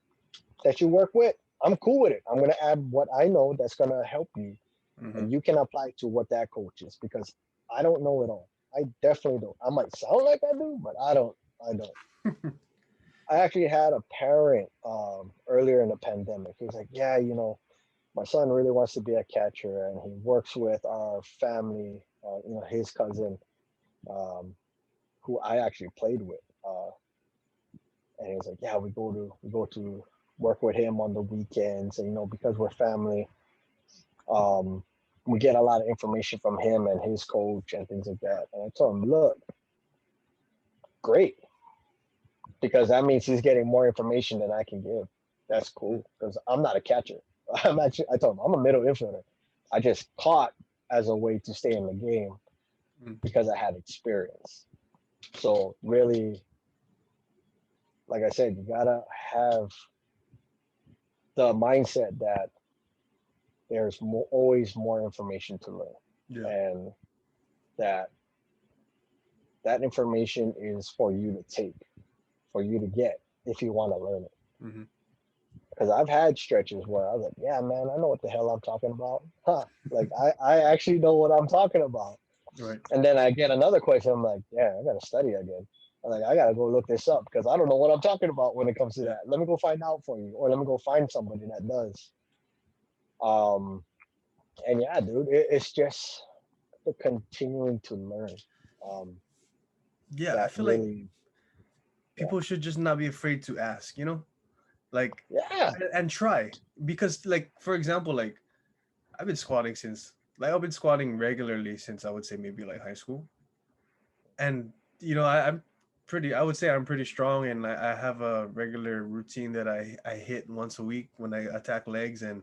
S2: that you work with? I'm cool with it. I'm going to add what I know that's going to help you,
S1: Mhm.
S2: and you can apply to what that coach is, because I don't know it all. I definitely don't. I might sound like I do, but I don't. I actually had a parent earlier in the pandemic. He was like, yeah, my son really wants to be a catcher, and he works with our family, his cousin, um, who I actually played with. And he was like, yeah, we go to work with him on the weekends, and because we're family, um, we get a lot of information from him and his coach and things like that. And I told him, look, great, because that means he's getting more information than I can give. That's cool, because I'm not a catcher. I told him I'm a middle infielder. I just caught as a way to stay in the game
S1: Mhm.
S2: because I had experience. So really, like I said, you gotta have the mindset that there's always more information to learn,
S1: Yeah.
S2: and that that information is for you to take, for you to get if you want to learn it.
S1: Mhm.
S2: Because I've had stretches where I was like, yeah, man, I know what the hell I'm talking about. Huh. Like I actually know what I'm talking about.
S1: Right.
S2: And then I get another question. I'm like, yeah, I gotta study again. I'm like, I gotta go look this up because I don't know what I'm talking about when it comes to
S1: Yeah.
S2: that. Let me go find out for you, or let me go find somebody that does. Um, and yeah, dude, it's just the continuing to learn. Um,
S1: Yeah. I
S2: that
S1: feel like
S2: really, Yeah.
S1: people should just not be afraid to ask, like,
S2: Yeah.
S1: and try. Because, like, for example, like, I've been squatting since, like, I've been squatting regularly since, I would say, maybe like high school. And, I'm pretty, I would say I'm pretty strong, and I have a regular routine that I hit once a week when I attack legs. And,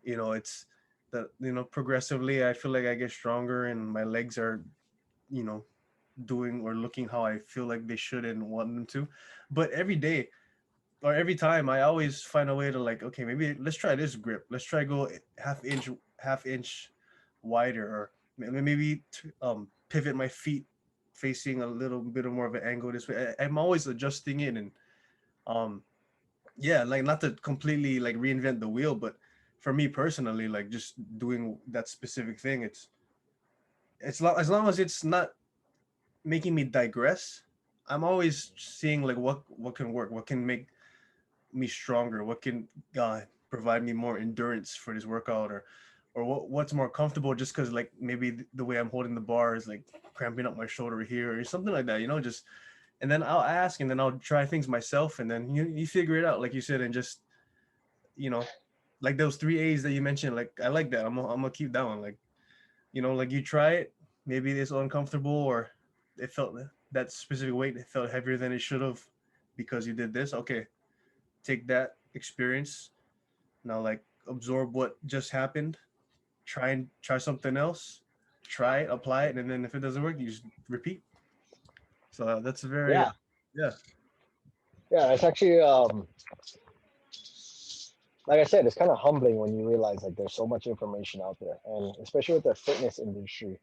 S1: it's that, progressively, I feel like I get stronger and my legs are, you know, doing or looking how I feel like they should and want them to. But every day or every time, I always find a way to, like, okay, maybe let's try this grip. Let's try go half inch wider, or maybe pivot my feet facing a little bit of more of an angle this way. I'm always adjusting it. And um yeah, like, not to completely like reinvent the wheel, but for me personally, like, just doing that specific thing, as long as it's not making me digress. I'm always seeing, like, what can work, what can make me stronger, what can provide me more endurance for this workout, or what's more comfortable, just because, like, maybe the way I'm holding the bar is like cramping up my shoulder here or something like that, just. And then I'll ask, and then I'll try things myself, and then you figure it out, like you said. And just, you know like those 3 A's that you mentioned, like, I like that. I'm gonna keep that one. Like, like, you try it, maybe it's uncomfortable, or it felt that specific weight, it felt heavier than it should have because you did this. Okay, take that experience now, like, absorb what just happened, try something else, try it, apply it, and then if it doesn't work, you just repeat. So that's very,
S2: Yeah.
S1: yeah.
S2: Yeah. It's actually like I said, it's kind of humbling when you realize like there's so much information out there, and especially with the fitness industry,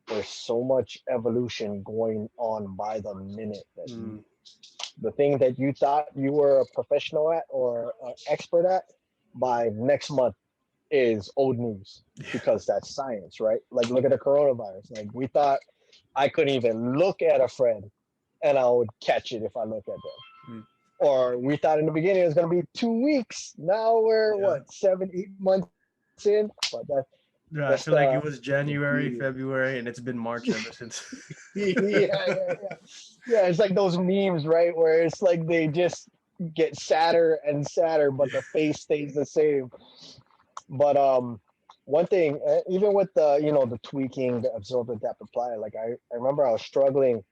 S2: there's so much evolution going on by the minute that
S1: Mm,
S2: the thing that you thought you were a professional at or an expert at by next month is old news
S1: yeah.
S2: because that's science, right? Like look at the coronavirus. Like we thought I couldn't even look at a friend and I would catch it if I look at them.
S1: Mm,
S2: Or we thought in the beginning it was going to be 2 weeks. Now we're
S1: yeah.
S2: what 7, 8 months in, but that's
S1: Yeah, I
S2: the
S1: feel like it was
S2: the
S1: January,
S2: beauty.
S1: February, and it's been March ever since.
S2: Yeah, yeah. It's like those memes, right? Where it's like they just get sadder and sadder,
S1: Yeah.
S2: but the face stays the same. But one thing, even with the the tweaking, the absorb, adapt, apply. Like I remember I was struggling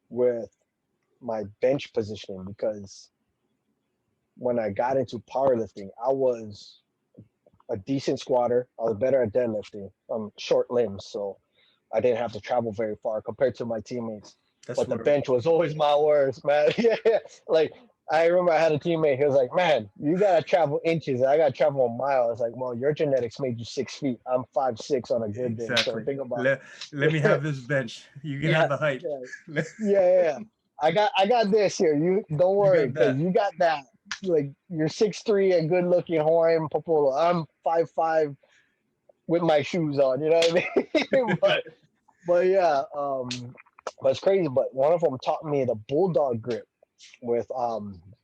S2: with my bench positioning because when I got into powerlifting, I was a decent squatter. I was better at deadlifting. I'm short limbs, so I didn't have to travel very far compared to my teammates.
S1: That's
S2: But the
S1: where.
S2: bench was always my worst, man. Yeah, like I remember I had a teammate. He was like, "Man, you gotta travel inches. And I gotta travel a mile." I was like, "Well, your genetics made you 6 feet. I'm 5'6" on a good day. So
S1: Exactly.
S2: think about
S1: Let me
S2: it.
S1: have this bench. You can have
S2: Yeah,
S1: the height.
S2: yeah, yeah. I got this here. You don't
S1: You
S2: worry,
S1: got
S2: because
S1: that.
S2: you got that. Like you're 6'3" and good looking, Hawaiian Popolo. I'm 5'5" with my shoes on. You know what I mean? but yeah, but it's crazy. But one of them taught me the bulldog grip with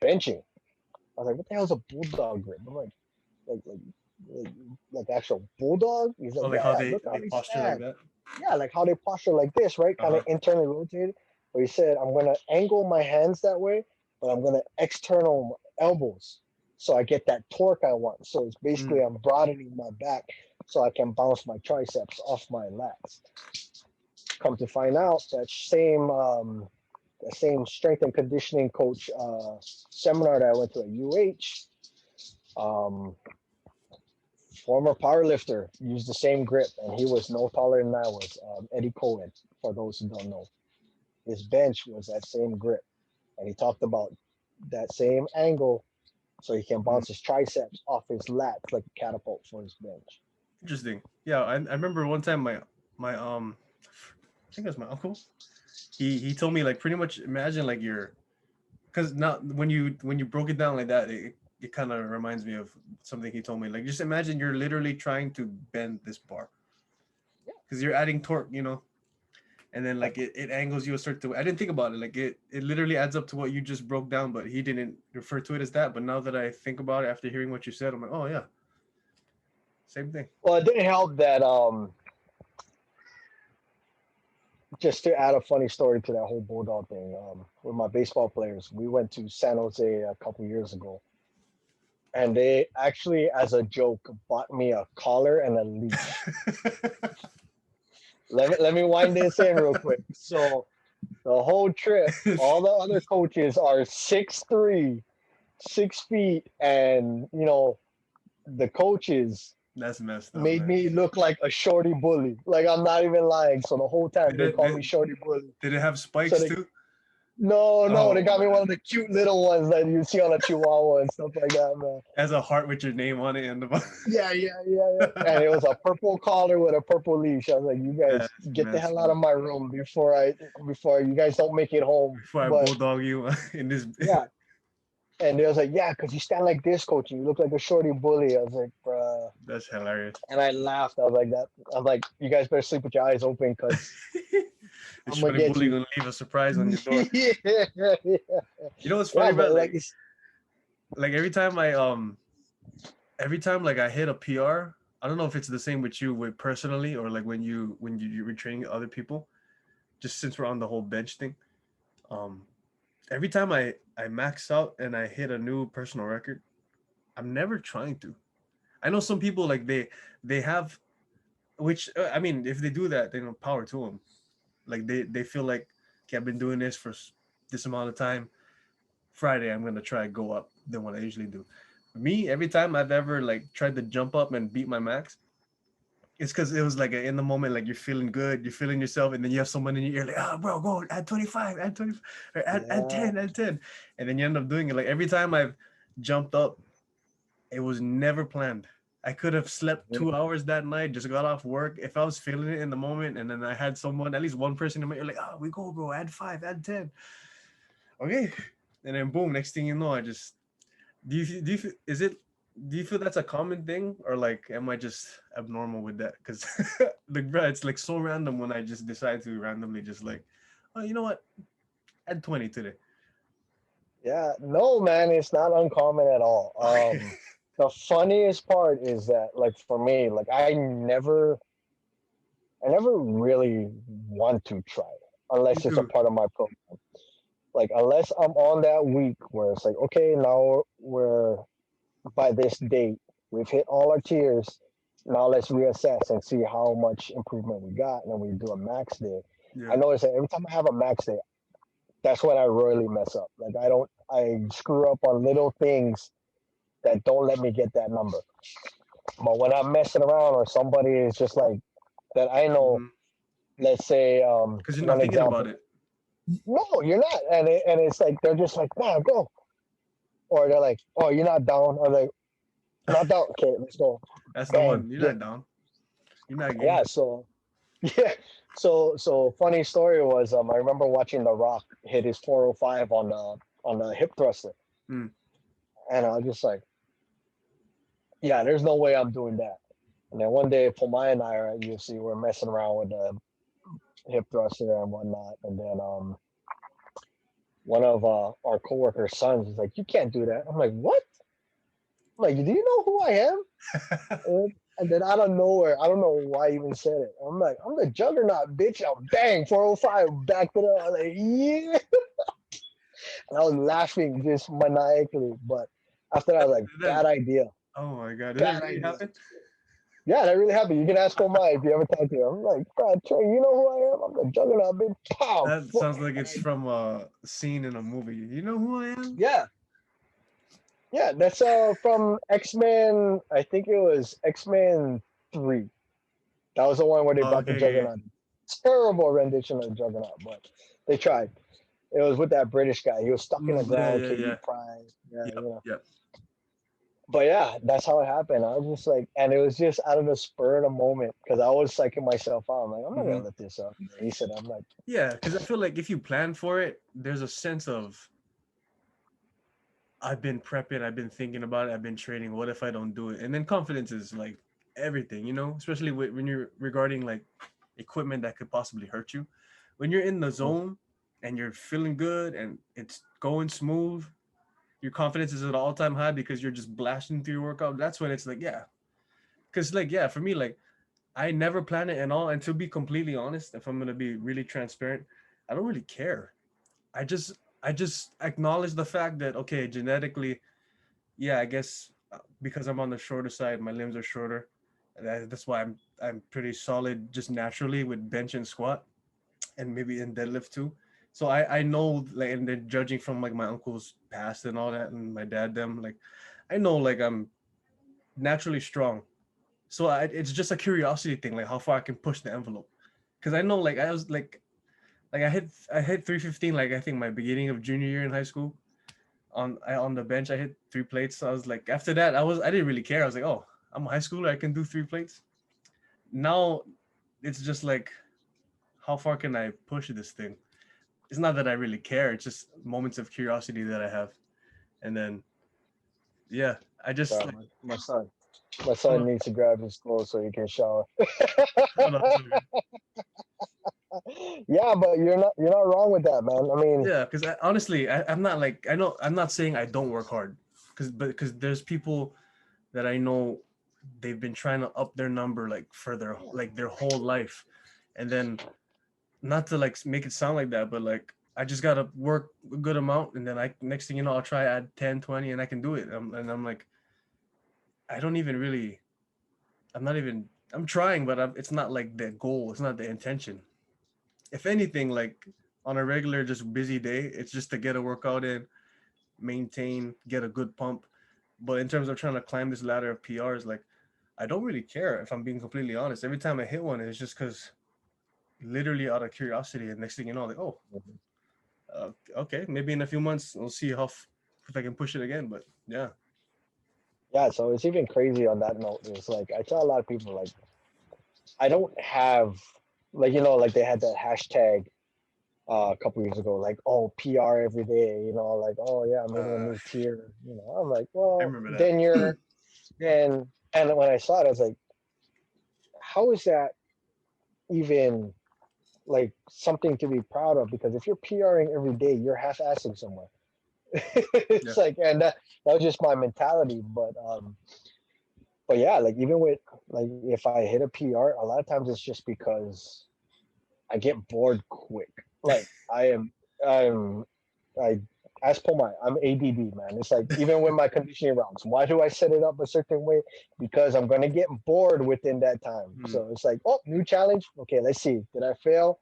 S2: benching. I was like, what the hell is a bulldog grip? I'm like, like actual bulldog? He's
S1: Oh,
S2: like,
S1: like
S2: yeah,
S1: how
S2: yeah,
S1: they
S2: look how
S1: they
S2: they
S1: posture like
S2: stand.
S1: that.
S2: Yeah, like how they posture like this, right?
S1: Uh
S2: Kind of
S1: huh.
S2: internally rotated. But he said, I'm gonna angle my hands that way, but I'm gonna external elbows. So I get that torque I want. So it's basically
S1: Mm.
S2: I'm broadening my back so I can bounce my triceps off my lats. Come to find out that same strength and conditioning coach seminar that I went to at UH, um, former powerlifter used the same grip, and he was no taller than I was. Eddie Cohen, for those who don't know, his bench was that same grip, and he talked about that same angle so he can
S1: Mm.
S2: bounce his triceps off his lats like a catapult for his bench.
S1: Interesting. Yeah, I remember one time my I think it was my uncle. He told me, like, pretty much imagine like you're, because now when you broke it down like that, it kind of reminds me of something he told me. Like, just imagine you're literally trying to bend this bar because you're adding torque, and then, like, it angles you a certain way. I didn't think about it. Like, it literally adds up to what you just broke down, but he didn't refer to it as that. But now that I think about it after hearing what you said, I'm like, oh yeah, same thing.
S2: Well, it didn't help that just to add a funny story to that whole bulldog thing, with my baseball players, we went to San Jose a couple years ago, and they actually, as a joke, bought me a collar and a leash. Let me wind this in real quick. So the whole trip, all the other coaches are 6'3", 6 feet, and the coaches
S1: That's messed up,
S2: made
S1: man.
S2: me look like a shorty bully. Like I'm not even lying. So the whole time
S1: Did
S2: they
S1: it
S2: call
S1: did,
S2: me shorty bully.
S1: did it have
S2: So
S1: spikes
S2: they
S1: too?
S2: no, they
S1: Oh
S2: got me one
S1: man.
S2: of the cute little ones that you see on a Chihuahua and stuff like that, man.
S1: Has a heart with your name on it and the
S2: Yeah. And it was a purple collar with a purple leash. I was like, you guys
S1: That's
S2: get the
S1: messed
S2: hell out of
S1: up.
S2: my room before you guys don't make it home.
S1: Before I
S2: But
S1: bulldog you in this.
S2: yeah. And they was like, yeah, because you stand like this, coach, and you look like a shorty bully. I was like, bruh.
S1: That's hilarious.
S2: And I laughed. I was like, that. I was like, you guys better sleep with your eyes open because
S1: The
S2: I'm gonna
S1: shorty
S2: get
S1: bully
S2: you.
S1: gonna leave a surprise on your door.
S2: yeah,
S1: You know what's
S2: yeah,
S1: funny, bro?
S2: but like, it's,
S1: Like every time like I hit a PR, I don't know if it's the same with you with personally or like you're training other people. Just since we're on the whole bench thing, um, every time I max out and I hit a new personal record, I'm never trying to. I know some people like they have, which I mean, if they do that, then power to them. Like they feel like, okay, I've been doing this for this amount of time. Friday, I'm gonna try go up than what I usually do. Me, every time I've ever like tried to jump up and beat my max, it's because it was like in the moment, like you're feeling good, you're feeling yourself, and then you have someone in your ear like, oh, bro, go add 25, add 25, or add
S2: yeah,
S1: 10, add 10, and then you end up doing it. Like every time I've jumped up, it was never planned. I could have slept
S2: yeah,
S1: 2 hours that night, just got off work. If I was feeling it in the moment, and then I had someone, at least one person in my ear, like, oh, we go, bro, add five, add 10. Okay. And then boom, next thing you know, I just do you is it do you feel that's a common thing or like am I just abnormal with that? Because like bro, it's like so random when I just decide to randomly just like, oh, you know what? Add 20 today.
S2: yeah. No, man, it's not uncommon at all.
S1: Okay.
S2: The funniest part is that, like, for me, like, I never really want to try it
S1: Me
S2: unless it's a
S1: too.
S2: part of my program. Like, unless I'm on that week where it's like, okay, now we're by this date, we've hit all our tiers. Now let's reassess and see how much improvement we got, and then we do a max day.
S1: Yeah.
S2: I notice that every time I have a max day, that's when I really mess up. Like I screw up on little things that don't let me get that number. But when I'm messing around or somebody is just like that, I know.
S1: Mm-hmm.
S2: Let's say
S1: Because you're not
S2: one
S1: thinking about
S2: example.
S1: it.
S2: No, you're not, and it's like they're just like, nah, go, or they're like, oh, you're not down. I'm like, not down. Okay, let's go.
S1: That's the
S2: Bang,
S1: one. You're
S2: get
S1: not down. You're not game.
S2: yeah. So yeah, so funny story was I remember watching The Rock hit his 405 on the hip thruster,
S1: Mm.
S2: and I was just like, yeah, there's no way I'm doing that. And then one day, Pomai and I are at UFC. We're messing around with the hip thruster and whatnot, and then one of our coworkers' sons is like, "You can't do that." I'm like, "What?" I'm like, "Do you know who I am?" And then out of nowhere, I don't know why I even said it. I'm like, "I'm the juggernaut, bitch!" I'm bang 405, backed it up. I was like, "Yeah," and I was laughing just maniacally. But after that, I was like,
S1: That,
S2: "Bad idea,
S1: oh my god, did that
S2: bad
S1: really
S2: idea."
S1: happen?
S2: Yeah, that really happened. You can ask Omai if you ever talk to him. I'm like, "Bro, Trey, you know who I am? I'm the juggernaut, bitch." Pow.
S1: That sounds like it's from a scene in a movie. You know who I am?
S2: Yeah, yeah, that's from X-Men. I think it was X-Men 3. That was the one where they
S1: Oh,
S2: brought the
S1: okay, okay, okay.
S2: Juggernaut. Terrible rendition of the Juggernaut, but they tried. It was with that British guy. He was stuck in the
S1: Yeah,
S2: ground,
S1: yeah,
S2: KD
S1: yeah.
S2: Prime. Yeah,
S1: Yep, yep.
S2: But yeah, that's how it happened. I was just like, and it was just out of the spur of the moment because I was psyching myself out. I'm like, I'm not
S1: Mm-hmm.
S2: gonna let this up. And he said, I'm like,
S1: Yeah, because I feel like if you plan for it, there's a sense of I've been prepping, I've been thinking about it, I've been training. What if I don't do it? And then confidence is like everything, you know, especially when you're regarding like equipment that could possibly hurt you. When you're in the zone and you're feeling good and it's going smooth, your confidence is at all time high because you're just blasting through your workout. That's when it's like, yeah. Because, like, yeah, for me, like, I never plan it and all. And to be completely honest, if I'm gonna be really transparent, I don't really care. I just acknowledge the fact that okay, genetically, yeah, I guess because I'm on the shorter side, my limbs are shorter. That's why I'm pretty solid just naturally with bench and squat and maybe in deadlift too. So I know like, and then judging from like my uncle's past and all that and my dad them, like I know like I'm naturally strong. So it's just a curiosity thing, like how far I can push the envelope. Because I know like I was like I hit 315 like I think my beginning of junior year in high school on the bench. I hit 3 plates. So I was like after that I didn't really care. I was like, oh, I'm a high schooler, I can do 3 plates. Now it's just like how far can I push this thing? It's not that I really care. It's just moments of curiosity that I have. And then yeah, I just
S2: Sorry,
S1: like
S2: my son
S1: oh,
S2: needs to grab his clothes so he can shower.
S1: no, no, it's all good.
S2: Yeah, but you're not wrong with that, man. I mean,
S1: Yeah, because honestly, I'm not like I know I'm not saying I don't work hard, because there's people that I know they've been trying to up their number like for their whole life, and then not to like make it sound like that, but like I just gotta work a good amount, and then I next thing you know I'll try add 10, 20, and I can do it. And I'm like I don't even really I'm not even I'm trying, but it's not like the goal. It's not the intention. If anything, like on a regular just busy day, it's just to get a workout in, maintain, get a good pump. But in terms of trying to climb this ladder of PRs, like I don't really care if I'm being completely honest. Every time I hit one, it's just because literally out of curiosity. And next thing you know, like, oh, okay, maybe in a few months we'll see if I can push it again. But yeah,
S2: yeah. So it's even crazy on that note. It's like I tell a lot of people like I don't have like like they had that hashtag a couple years ago, like oh PR every day, like oh yeah, I'm hitting a
S1: uh,
S2: new tier. I'm like,
S1: I
S2: well,
S1: remember that.
S2: then then and when I saw it, I was like, how is that even like something to be proud of? Because if you're PRing every day, you're half-assing somewhere.
S1: Yeah,
S2: It's like, and that was just my mentality. But yeah, like even with like if I hit a PR, a lot of times it's just because I get bored quick. Like I'm I as per I'm ADD, man. It's like even with my conditioning rounds, why do I set it up a certain way? Because I'm gonna get bored within that time.
S1: mm,
S2: So it's like, oh, new challenge. Okay, let's see. Did I fail?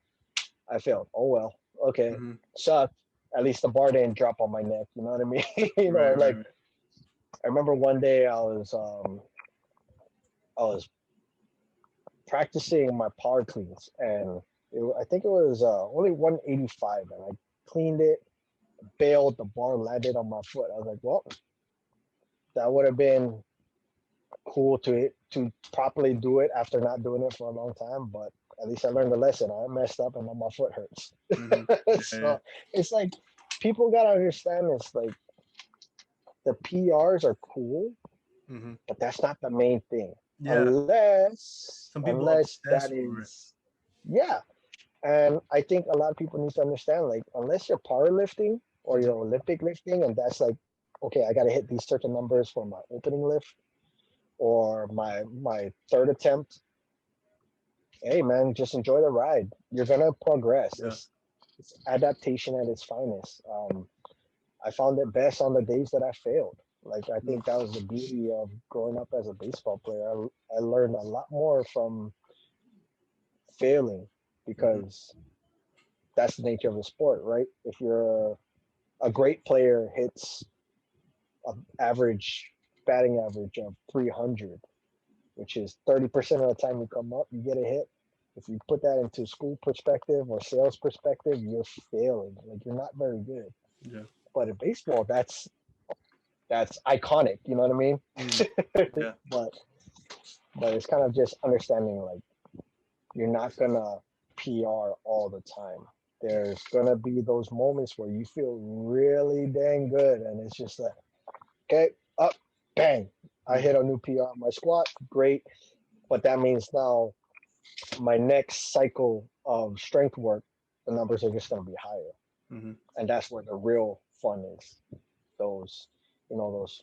S2: I failed. Oh well. Okay,
S1: mm-hmm.
S2: sucked. At least the bar didn't drop on my neck. You know what I mean?
S1: Right, right,
S2: Like
S1: right.
S2: I remember one day I was practicing my power cleans, and I think it was only 185, and I cleaned it, bailed, the bar landed on my foot. I was like, well, that would have been cool to properly do it after not doing it for a long time, but at least I learned a lesson. I messed up and now my foot hurts.
S1: Mm-hmm. Yeah, yeah.
S2: So it's like people gotta understand this. Like the PRs are cool,
S1: Mm-hmm.
S2: but that's not the main thing.
S1: Yeah.
S2: Unless
S1: Some people
S2: unless that
S1: obsess over it.
S2: is yeah. And I think a lot of people need to understand, like, unless you're powerlifting or
S1: Mm-hmm.
S2: you're Olympic lifting, and that's like, okay, I got to hit these certain numbers for my opening lift or my third attempt. Hey, man, just enjoy the ride. You're gonna progress.
S1: Yeah.
S2: It's adaptation at its finest. I found it best on the days that I failed. Like I
S1: Mm-hmm.
S2: think that was the beauty of growing up as a baseball player. I learned a lot more from failing
S1: Mm-hmm.
S2: because that's the nature of the sport, right? If you're a great player hits an average batting average of 300, which is 30% of the time you come up, you get a hit. If you put that into school perspective or sales perspective, you're failing. Like you're not very good.
S1: Yeah.
S2: But in baseball, that's iconic. You know what I mean?
S1: Mm. Yeah.
S2: But but it's kind of just understanding like you're not gonna PR all the time. There's gonna be those moments where you feel really dang good, and it's just like, okay, up, bang, I
S1: Mm-hmm.
S2: hit a new PR on my squat, great. But that means now my next cycle of strength work, the numbers are just gonna be higher,
S1: Mm-hmm.
S2: and that's where the real fun is. Those, those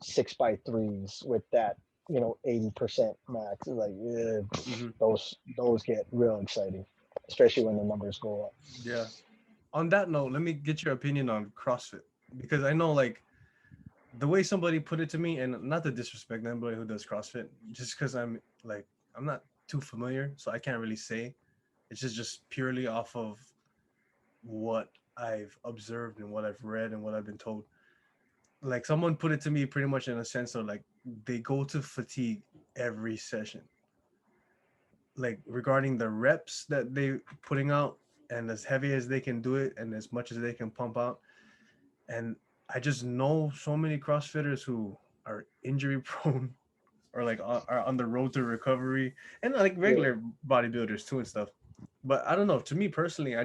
S2: 6x3s with that 80% max. Like
S1: Hmm.
S2: those get real exciting, especially when the numbers go up.
S1: Yeah. On that note, let me get your opinion on CrossFit because I know like the way somebody put it to me, and not to disrespect anybody who does CrossFit, just because I'm not too familiar, so I can't really say. It's just purely off of what I've observed and what I've read and what I've been told. Like someone put it to me pretty much in a sense of like they go to fatigue every session, like regarding the reps that they putting out and as heavy as they can do it and as much as they can pump out. And I just know so many CrossFitters who are injury prone or like are on the road to recovery, and like
S2: Yeah.
S1: regular bodybuilders too and stuff. But I don't know. To me personally,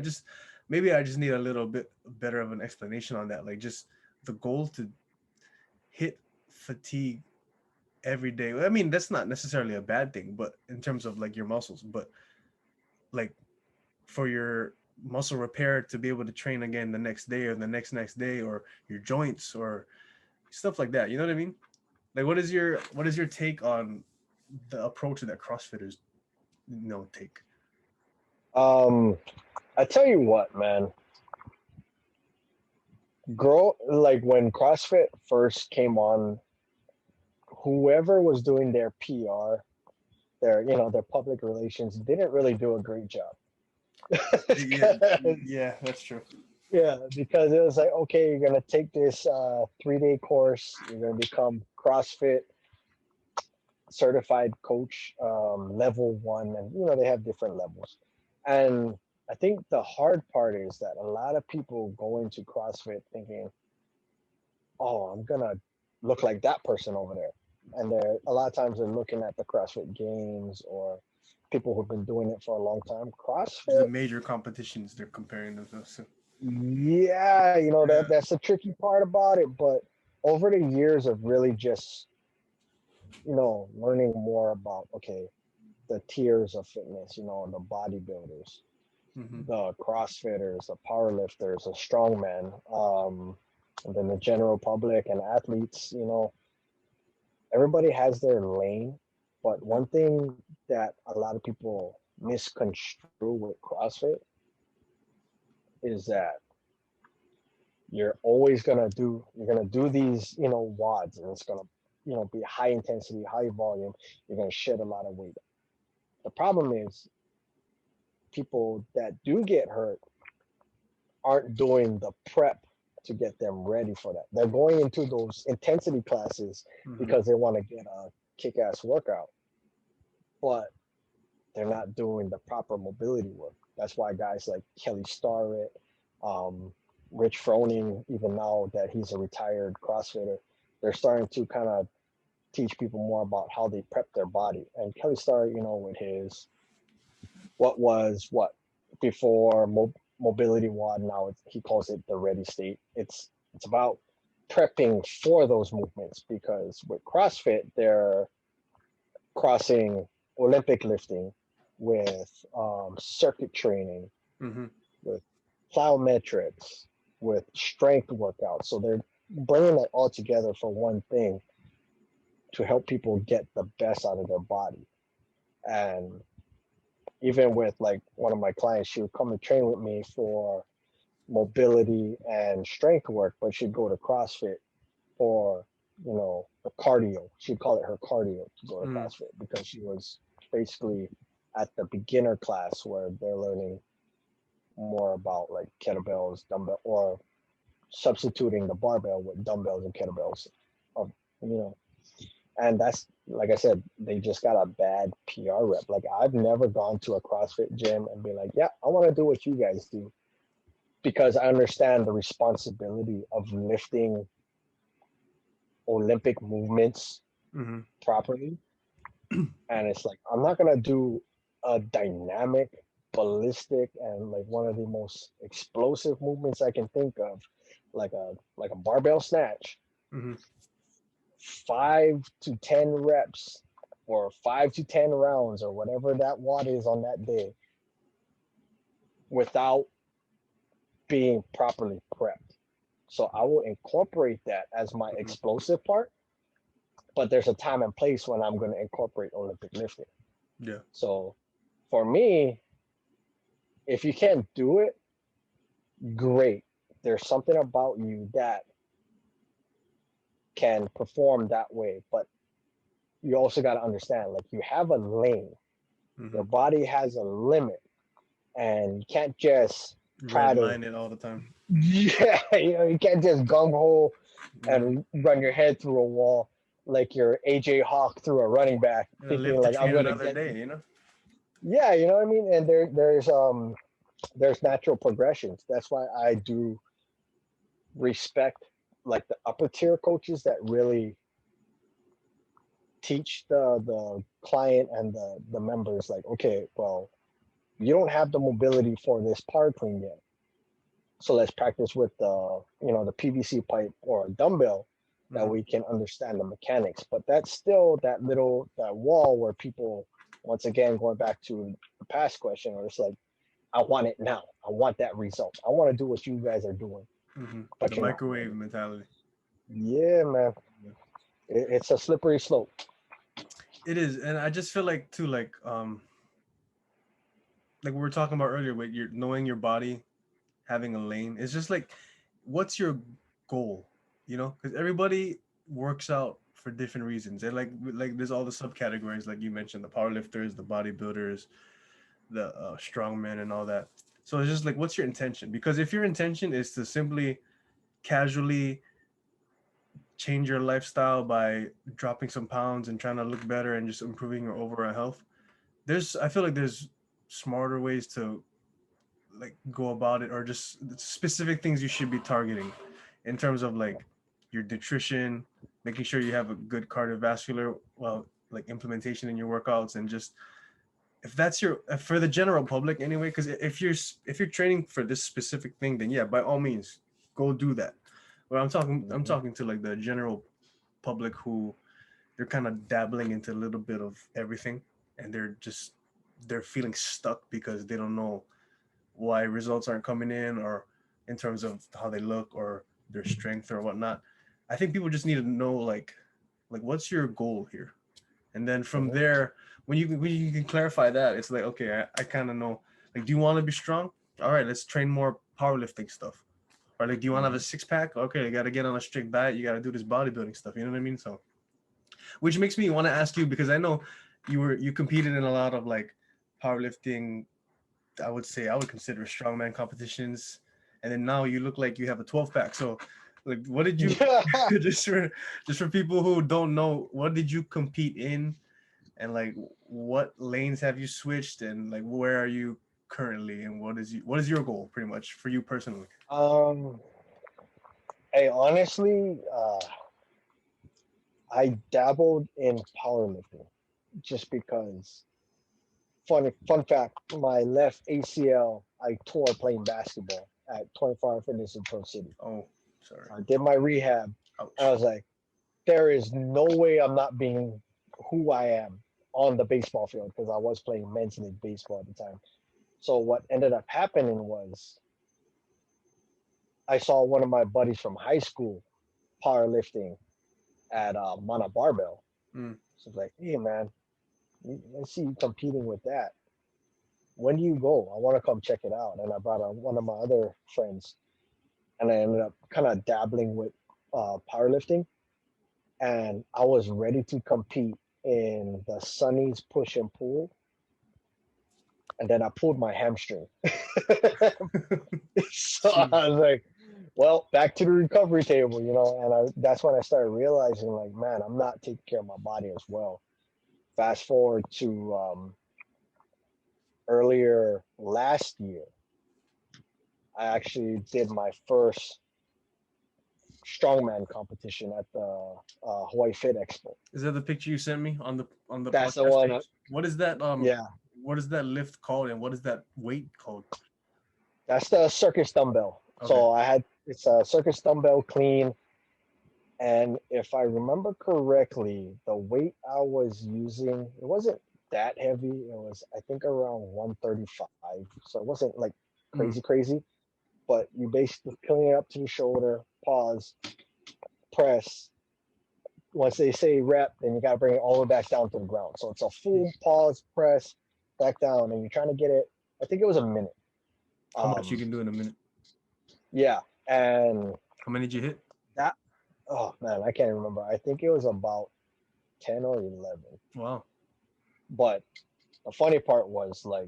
S1: maybe I just need a little bit better of an explanation on that. Like just the goal to hit fatigue every day. I mean, that's not necessarily a bad thing, but in terms of like your muscles, but like for your muscle repair to be able to train again the next day or the next day, or your joints or stuff like that. You know what I mean? Like what is your take on the approach that CrossFitters take?
S2: Um, I tell you what, man. Grow like when CrossFit first came on, whoever was doing their PR, their public relations, didn't really do a great job.
S1: Yeah,
S2: 'Cause-
S1: yeah, that's true.
S2: yeah, because it was like, okay, you're gonna take this 3-day course, you're gonna become CrossFit certified coach, level one, and they have different levels. And I think the hard part is that a lot of people go into CrossFit thinking, oh, I'm gonna look like that person over there. And they're a lot of times they're looking at the CrossFit games or people who've been doing it for a long time.
S1: The
S2: CrossFit,
S1: major competitions they're comparing themselves to.
S2: yeah,
S1: Yeah.
S2: that's the tricky part about it. But over the years of really just, learning more about, okay, the tiers of fitness, the bodybuilders,
S1: Hmm.
S2: the CrossFitters, the powerlifters, the strongmen, and then the general public and athletes, everybody has their lane. But one thing that a lot of people misconstrue with CrossFit is that you're gonna do these, wads, and it's gonna, be high intensity, high volume. You're gonna shed a lot of weight. The problem is people that do get hurt aren't doing the prep to get them ready for that. They're going into those intensity classes
S1: Hmm.
S2: because they want to get a kick-ass workout, but they're not doing the proper mobility work. That's why guys like Kelly Starrett, um, Rich Froning, even now that he's a retired CrossFitter, they're starting to kind of teach people more about how they prep their body. And Kelly Starrett, with his what before mobility WOD, now he calls it the ready state. It's about prepping for those movements because with CrossFit they're crossing Olympic lifting with circuit training,
S1: Hmm.
S2: with plyometrics, with strength workouts. So they're bringing it all together for one thing to help people get the best out of their body. And even with like one of my clients, she would come and train with me for mobility and strength work, but she'd go to CrossFit for, the cardio. She'd call it her cardio to go to
S1: Hmm.
S2: CrossFit because she was basically at the beginner class where they're learning more about like kettlebells, dumbbell, or substituting the barbell with dumbbells and kettlebells. Um, you know, and that's like I said, they just got a bad PR rep. Like I've never gone to a CrossFit gym and be like, yeah, I want to do what you guys do because I understand the responsibility of lifting Olympic movements
S1: Hmm.
S2: properly. And it's like I'm not gonna do a dynamic, ballistic, and like one of the most explosive movements I can think of, like a barbell snatch,
S1: Hmm.
S2: 5 to 10 reps or 5 to 10 rounds or whatever that watt is on that day without being properly prepped. So I will incorporate that as my explosive part, but there's a time and place when I'm going to incorporate Olympic lifting.
S1: Yeah.
S2: So for me, if you can't do it, great. There's something about you that can perform that way, but you also got to understand, like, you have a lane.
S1: Hmm.
S2: Your body has a limit, and you can't just try to,
S1: Redline it all the time.
S2: yeah, you can't just gung ho
S1: Hmm.
S2: and run your head through a wall like you're AJ Hawk through a running back,
S1: Gotta
S2: thinking
S1: live to
S2: like I'm
S1: train
S2: gonna
S1: another
S2: get.
S1: day, you know?
S2: Yeah, you know what I mean. And there's natural progressions. That's why I do respect like the upper tier coaches that really teach the client and the members, like, okay, well, you don't have the mobility for this power clean yet, so let's practice with the PVC pipe or a dumbbell that
S1: Hmm.
S2: we can understand the mechanics. But that's still that wall where people, once again, going back to the past question, where it's like, I want it now. I want that result. I want to do what you guys are doing,
S1: Hmm.
S2: but
S1: The
S2: you're not
S1: microwave
S2: ready.
S1: mentality.
S2: Yeah, man.
S1: Yeah.
S2: It's a slippery slope.
S1: It is, and I just feel like too, like we were talking about earlier, with your knowing your body, having a lane. It's just like, what's your goal? You know, because everybody works out for different reasons. And like there's all the subcategories, like you mentioned, the powerlifters, the bodybuilders, the strongmen, and all that. So it's just like, what's your intention? Because if your intention is to simply casually change your lifestyle by dropping some pounds and trying to look better and just improving your overall health, I feel like there's smarter ways to like go about it, or just specific things you should be targeting in terms of like your nutrition, making sure you have a good cardiovascular, well, like implementation in your workouts. And just, if that's your, for the general public anyway, because if you're training for this specific thing, then yeah, by all means go do that. But I'm
S2: Mhm.
S1: talking to like the general public, who they're kind of dabbling into a little bit of everything, and they're feeling stuck because they don't know why results aren't coming in, or in terms of how they look or their strength or whatnot. I think people just need to know, like what's your goal here, and then from
S2: Mhm.
S1: there, when you can clarify that, it's like, okay, I kind of know. Like, do you want to be strong? All right, let's train more powerlifting stuff. Or like, do you want to have a
S2: Mhm.
S1: 6 pack? Okay, you got to get on a strict diet. You got to do this bodybuilding stuff. You know what I mean? So, which makes me want to ask you, because I know you competed in a lot of like powerlifting, I would consider strongman competitions, and then now you look like you have a 12 pack. So, like, what did you just for people who don't know, what did you compete in, and like what lanes have you switched, and like where are you currently, and what is your goal, pretty much, for you personally?
S2: um, hey, honestly, I dabbled in powerlifting just because. Fun fact: my left ACL I tore playing basketball at 24 Hour Fitness in Pro City.
S1: Oh, sorry.
S2: So I did my rehab. I
S1: Ouch.
S2: was like, there is no way I'm not being who I am on the baseball field, because I was playing men's league baseball at the time. So what ended up happening was I saw one of my buddies from high school powerlifting at Mana Barbell.
S1: Mm.
S2: So I was like, hey man, I see you competing with that. When do you go? I want to come check it out. And I brought one of my other friends, and I ended up kind of dabbling with powerlifting. And I was ready to compete in the Sunny's push and pull, and then I pulled my hamstring. So
S1: Jeez.
S2: I was like, well, back to the recovery table, And that's when I started realizing, like, man, I'm not taking care of my body as well. Fast forward to earlier last year, I actually did my first strongman competition at the Hawaii Fit Expo.
S1: Is that the picture you sent me on the
S2: That's the
S1: podcast
S2: one.
S1: page?
S2: Yeah,
S1: What is that lift called, and what is that weight called?
S2: that's the circus dumbbell.
S1: Okay.
S2: So it's a circus dumbbell clean. And if I remember correctly, the weight I was using, it wasn't that heavy. It was, I think, around 135. So it wasn't like
S1: Mm.
S2: crazy. But you basically pulling it up to the shoulder, pause, press, once they say rep, then you got to bring it all the way back down to the ground. So it's a full pause press back down, and you're trying to get it. I think it was a minute.
S1: How much you can do in a minute?
S2: Yeah, and
S1: How many did you hit?
S2: that. Oh man, I can't remember. I think it was about 10 or 11.
S1: Wow.
S2: But the funny part was like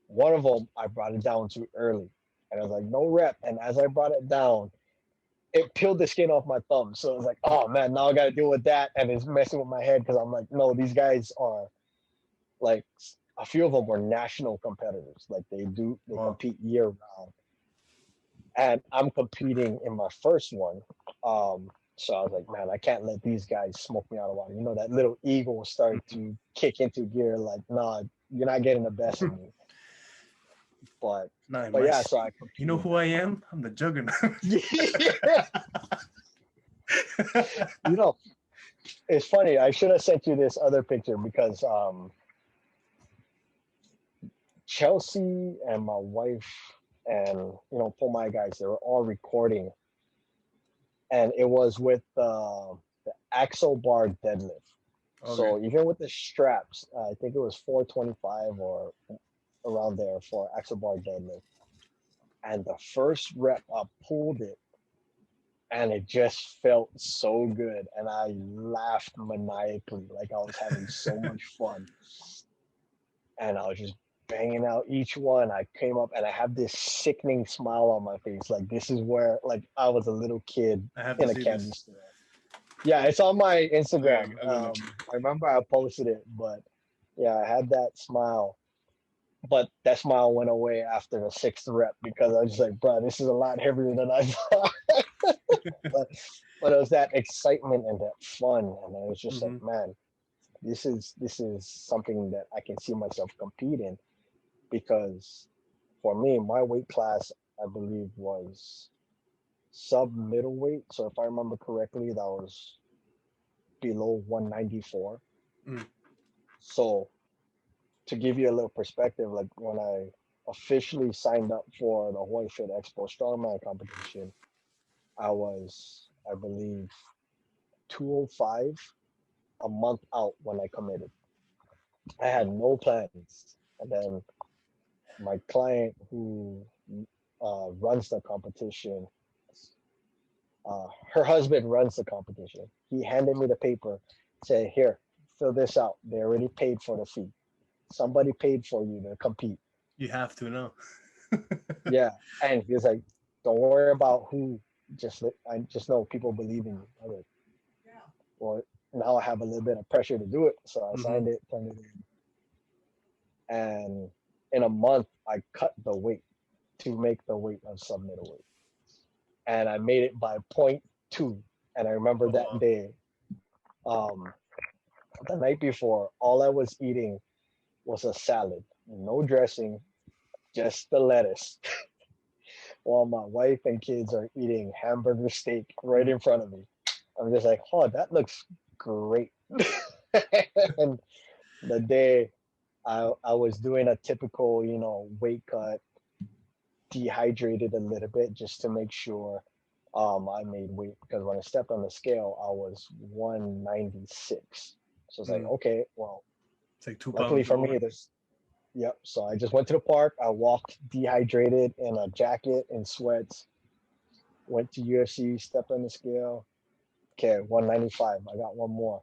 S2: one of them I brought it down too early, and I was like no rep. And as I brought it down, it peeled the skin off my thumb. So I was like, oh man, now I got to deal with that, and it's messing with my head because I'm like, no, these guys are like a few of them were national competitors. Like they
S1: Wow.
S2: compete year round, and I'm competing in my first one. So I was like, man, I can't let these guys smoke me out of water. You know, that little ego will start to kick into gear. Like, nah, you're not getting the best of me. But
S1: Nah, in
S2: but
S1: my
S2: yeah, so I
S1: you know
S2: competed.
S1: who I am? I'm the juggernaut.
S2: Yeah. You know, it's funny. I should have sent you this other picture because Chelsea and my wife and Pull My guys, they were all recording, and it was with the axle bar deadlift.
S1: Okay.
S2: So even with the straps, I think it was 425 or around there for axle bar deadlift. And the first rep, I pulled it, and it just felt so good, and I laughed maniacally, like I was having so much fun, and I was just banging out each one. I came up and I have this sickening smile on my face, like this is where like I was a little kid
S1: I have to
S2: in a
S1: see
S2: candy
S1: this.
S2: store. Yeah, it's on my
S1: Okay,
S2: Instagram.
S1: I'm gonna.
S2: I remember I posted it, but yeah, I had that smile. But that smile went away after the sixth rep because I was just like, bro, this is a lot heavier than I thought. but but it was that excitement and that fun, and I was just like,
S1: Hmm.
S2: man, this is something that I can see myself competing because for me, my weight class I believe was sub middleweight. So if I remember correctly, that was below 194.
S1: Mm.
S2: So to give you a little perspective, like when I officially signed up for the Hawaii Fit Expo strongman competition, I was, I believe, 205 a month out when I committed. I had no plans. And then my client who runs the competition, her husband runs the competition. He handed me the paper, said, here, fill this out. They already paid for the fee. Somebody paid for you to compete.
S1: You have to know.
S2: Yeah. And he was like, don't worry about who, I just know people believe in you. I was like, well, now I have a little bit of pressure to do it. So I
S1: Hmm.
S2: signed it, turned it in. And in a month, I cut the weight to make the weight of sub middleweight. And I made it by point 0.2. And I remember
S1: Oh
S2: that
S1: wow.
S2: day, um, the night before, all I was eating was a salad, no dressing, just the lettuce, while my wife and kids are eating hamburger steak right
S1: Mm.
S2: in front of me. I'm just like, oh, that looks great. And the day I was doing a typical, weight cut, dehydrated a little bit just to make sure I made weight because when I stepped on the scale, I was 196. So it's like,
S1: Mm.
S2: okay, well,
S1: It's like 2 pounds
S2: luckily for
S1: lower.
S2: me, there's, yep. So I just went to the park. I walked dehydrated in a jacket and sweats, went to UFC, stepped on the scale. Okay, 195. I got one more.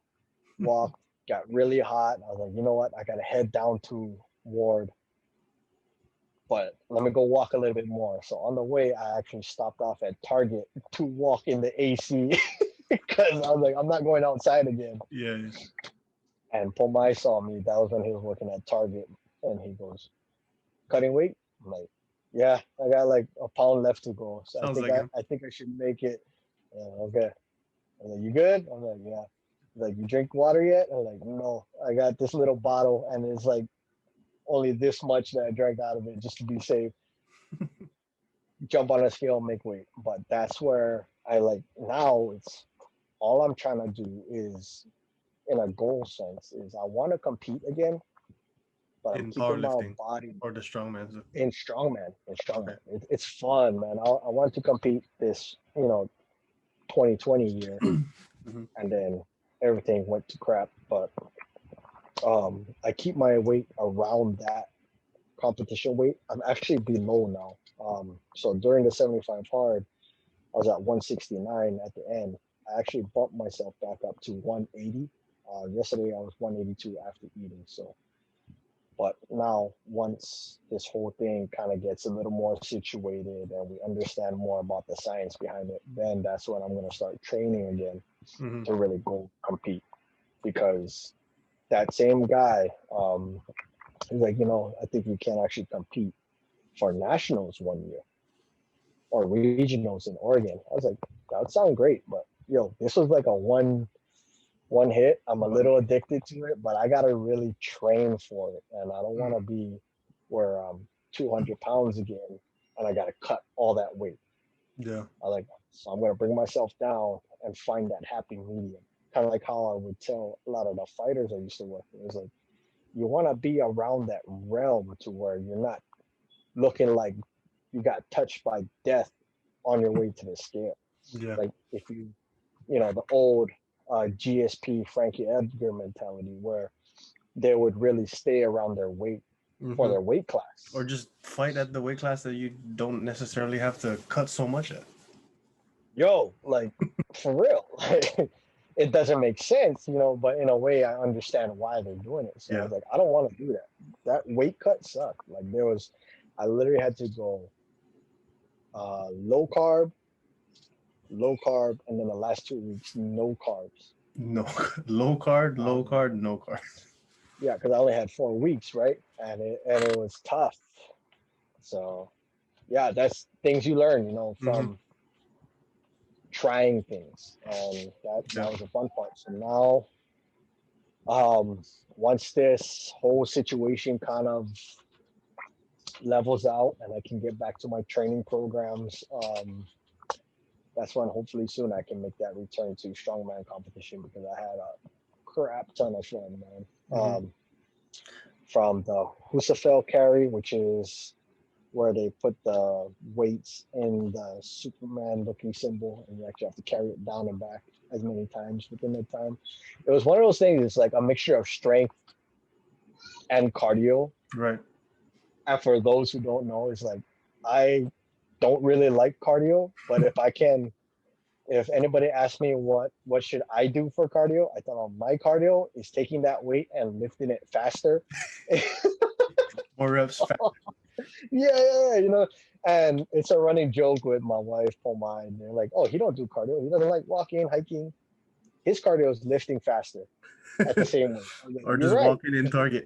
S2: Walked, got really hot. I was like, you know what? I got to head down to Ward, but let me go walk a little bit more. So on the way, I actually stopped off at Target to walk in the AC because I was like, I'm not going outside again.
S1: Yeah. Yeah.
S2: And Pomai saw me. That was when he was working at Target, and he goes, "Cutting weight?" I'm like, "Yeah, I got like a pound left to go. So I
S1: Sounds
S2: think
S1: like
S2: I,
S1: him.
S2: I think I should make it." Okay. I'm like, "You good?" I'm like, "Yeah." He's like, "You drink water yet?" I'm like, "No, I got this little bottle, and it's like only this much that I drank out of it just to be safe." Jump on a scale, make weight. But that's where I like now it's all I'm trying to do is in a goal sense is I want to compete again, but I'm
S1: In
S2: keeping my
S1: powerlifting
S2: body
S1: or the strongman. So.
S2: in strongman. In strongman,
S1: Okay.
S2: it's fun, man. I want to compete this, 2020 year,
S1: Mhm.
S2: and then everything went to crap. But I keep my weight around that competition weight. I'm actually below now. So during the 75 hard, I was at 169 at the end. I actually bumped myself back up to 180. Yesterday I was 182 after eating. So, but now once this whole thing kind of gets a little more situated and we understand more about the science behind it, then that's when I'm going to start training again
S1: Mhm.
S2: to really go compete. Because that same guy, he's like, I think you can actually compete for nationals one year or regionals in Oregon. I was like, that would sound great, but this was like a one hit. I'm a
S1: One.
S2: little addicted to it, but I gotta really train for it, and I don't want
S1: Mm.
S2: to be where I'm 200 pounds again, and I gotta cut all that weight.
S1: Yeah.
S2: So I'm gonna bring myself down and find that happy medium. Kind of like how I would tell a lot of the fighters I used to work with. It was like you want to be around that realm to where you're not looking like you got touched by death on your way to the scale.
S1: Yeah.
S2: Like if the old GSP Frankie Edgar mentality where they would really stay around their weight for
S1: Hmm.
S2: their weight
S1: Or
S2: class.
S1: just fight at the weight class that you don't necessarily have to cut so much at.
S2: Like for real, it doesn't make sense, but in a way, I understand why they're doing it. So I
S1: Yeah.
S2: was like, I don't want to do that. That weight cut sucked. I literally had to go low carb, and then the last 2 weeks, no carbs.
S1: No. Low
S2: Um,
S1: card, no card.
S2: yeah, because I only had 4 weeks, right? And it was tough. So yeah, that's things you learn,
S1: Hmm.
S2: from trying things, and that
S1: Yeah.
S2: was a fun part. So now, once this whole situation kind of levels out and I can get back to my training programs, that's when hopefully soon I can make that return to strongman competition because I had a crap ton of fun, man.
S1: Hmm.
S2: From the Husafel carry, which is where they put the weights in the Superman looking symbol and you actually have to carry it down and back as many times within the time. It was one of those things, it's like a mixture of strength and cardio.
S1: Right.
S2: And for those who don't know, it's like I don't really like cardio, but if anybody asks me what should I do for cardio, I thought my cardio is taking that weight and lifting it faster.
S1: More reps.
S2: Yeah, and it's a running joke with my wife, Pomai. They're like, "Oh, he don't do cardio. He doesn't like walking, hiking. His cardio is lifting faster at the same way." I was like,
S1: Or
S2: "You're
S1: just
S2: right.
S1: walking in Target.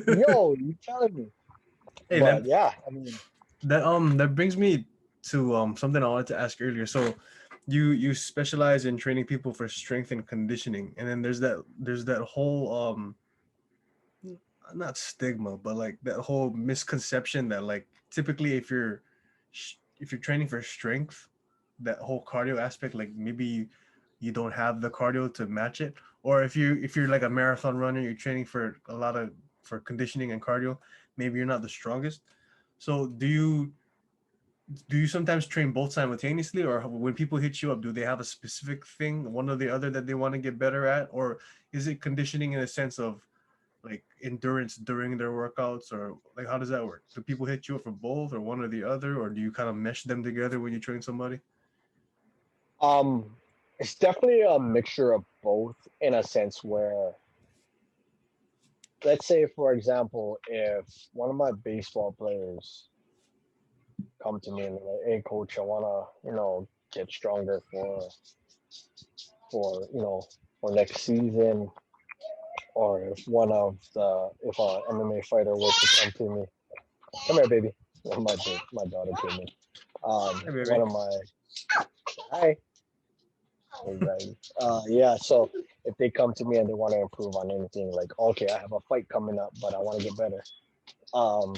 S2: Yo, you telling me?"
S1: Hey,
S2: But yeah, I mean,
S1: that brings me to something I wanted to ask earlier. So you specialize in training people for strength and conditioning, and then there's that whole not stigma, but like that whole misconception that like typically if you're training for strength, that whole cardio aspect, like maybe you don't have the cardio to match it, or if you're like a marathon runner, you're training for conditioning and cardio, maybe you're not the strongest. So do you sometimes train both simultaneously, or when people hit you up, do they have a specific thing, one or the other, that they want to get better at, or is it conditioning in a sense of like endurance during their workouts, or like how does that work? Do people hit you up for both, or one or the other, or do you kind of mesh them together when you train somebody?
S2: um, it's definitely a mixture of both in a sense where, let's say, for example, if one of my baseball players come to me and they're like, "Hey, coach, I wanna, get stronger for for next season," or if a MMA fighter were to come to me, come here, baby. My daughter came in.
S1: Hey,
S2: One
S1: baby.
S2: of my hi, hey guys. Yeah. So if they come to me and they want to improve on anything, like okay, I have a fight coming up, but I want to get better, um,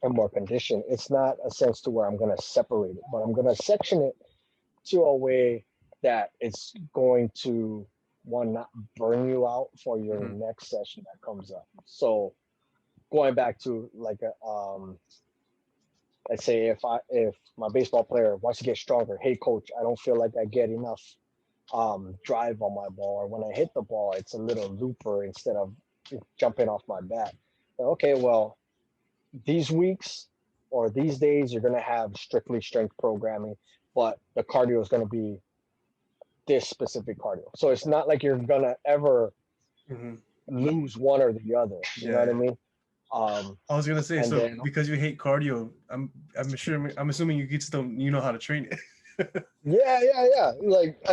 S2: and more condition. It's not a sense to where I'm gonna separate it, but I'm gonna section it to a way that it's going to one not burn you out for your
S1: Hmm.
S2: next session that comes up. So going back to like let's say if my baseball player wants to get stronger, hey coach, I don't feel like I get enough drive on my ball, or when I hit the ball, it's a little looper instead of jumping off my bat. Okay, well, these weeks or these days you're going to have strictly strength programming, but the cardio is going to be this specific cardio. So it's not like you're going to ever
S1: Hmm.
S2: lose one or the other. You know
S1: Yeah,
S2: what I
S1: yeah.
S2: mean? Um,
S1: I was gonna say,
S2: and
S1: so
S2: then
S1: because you hate cardio, I'm assuming you could still know how to train it.
S2: yeah. Like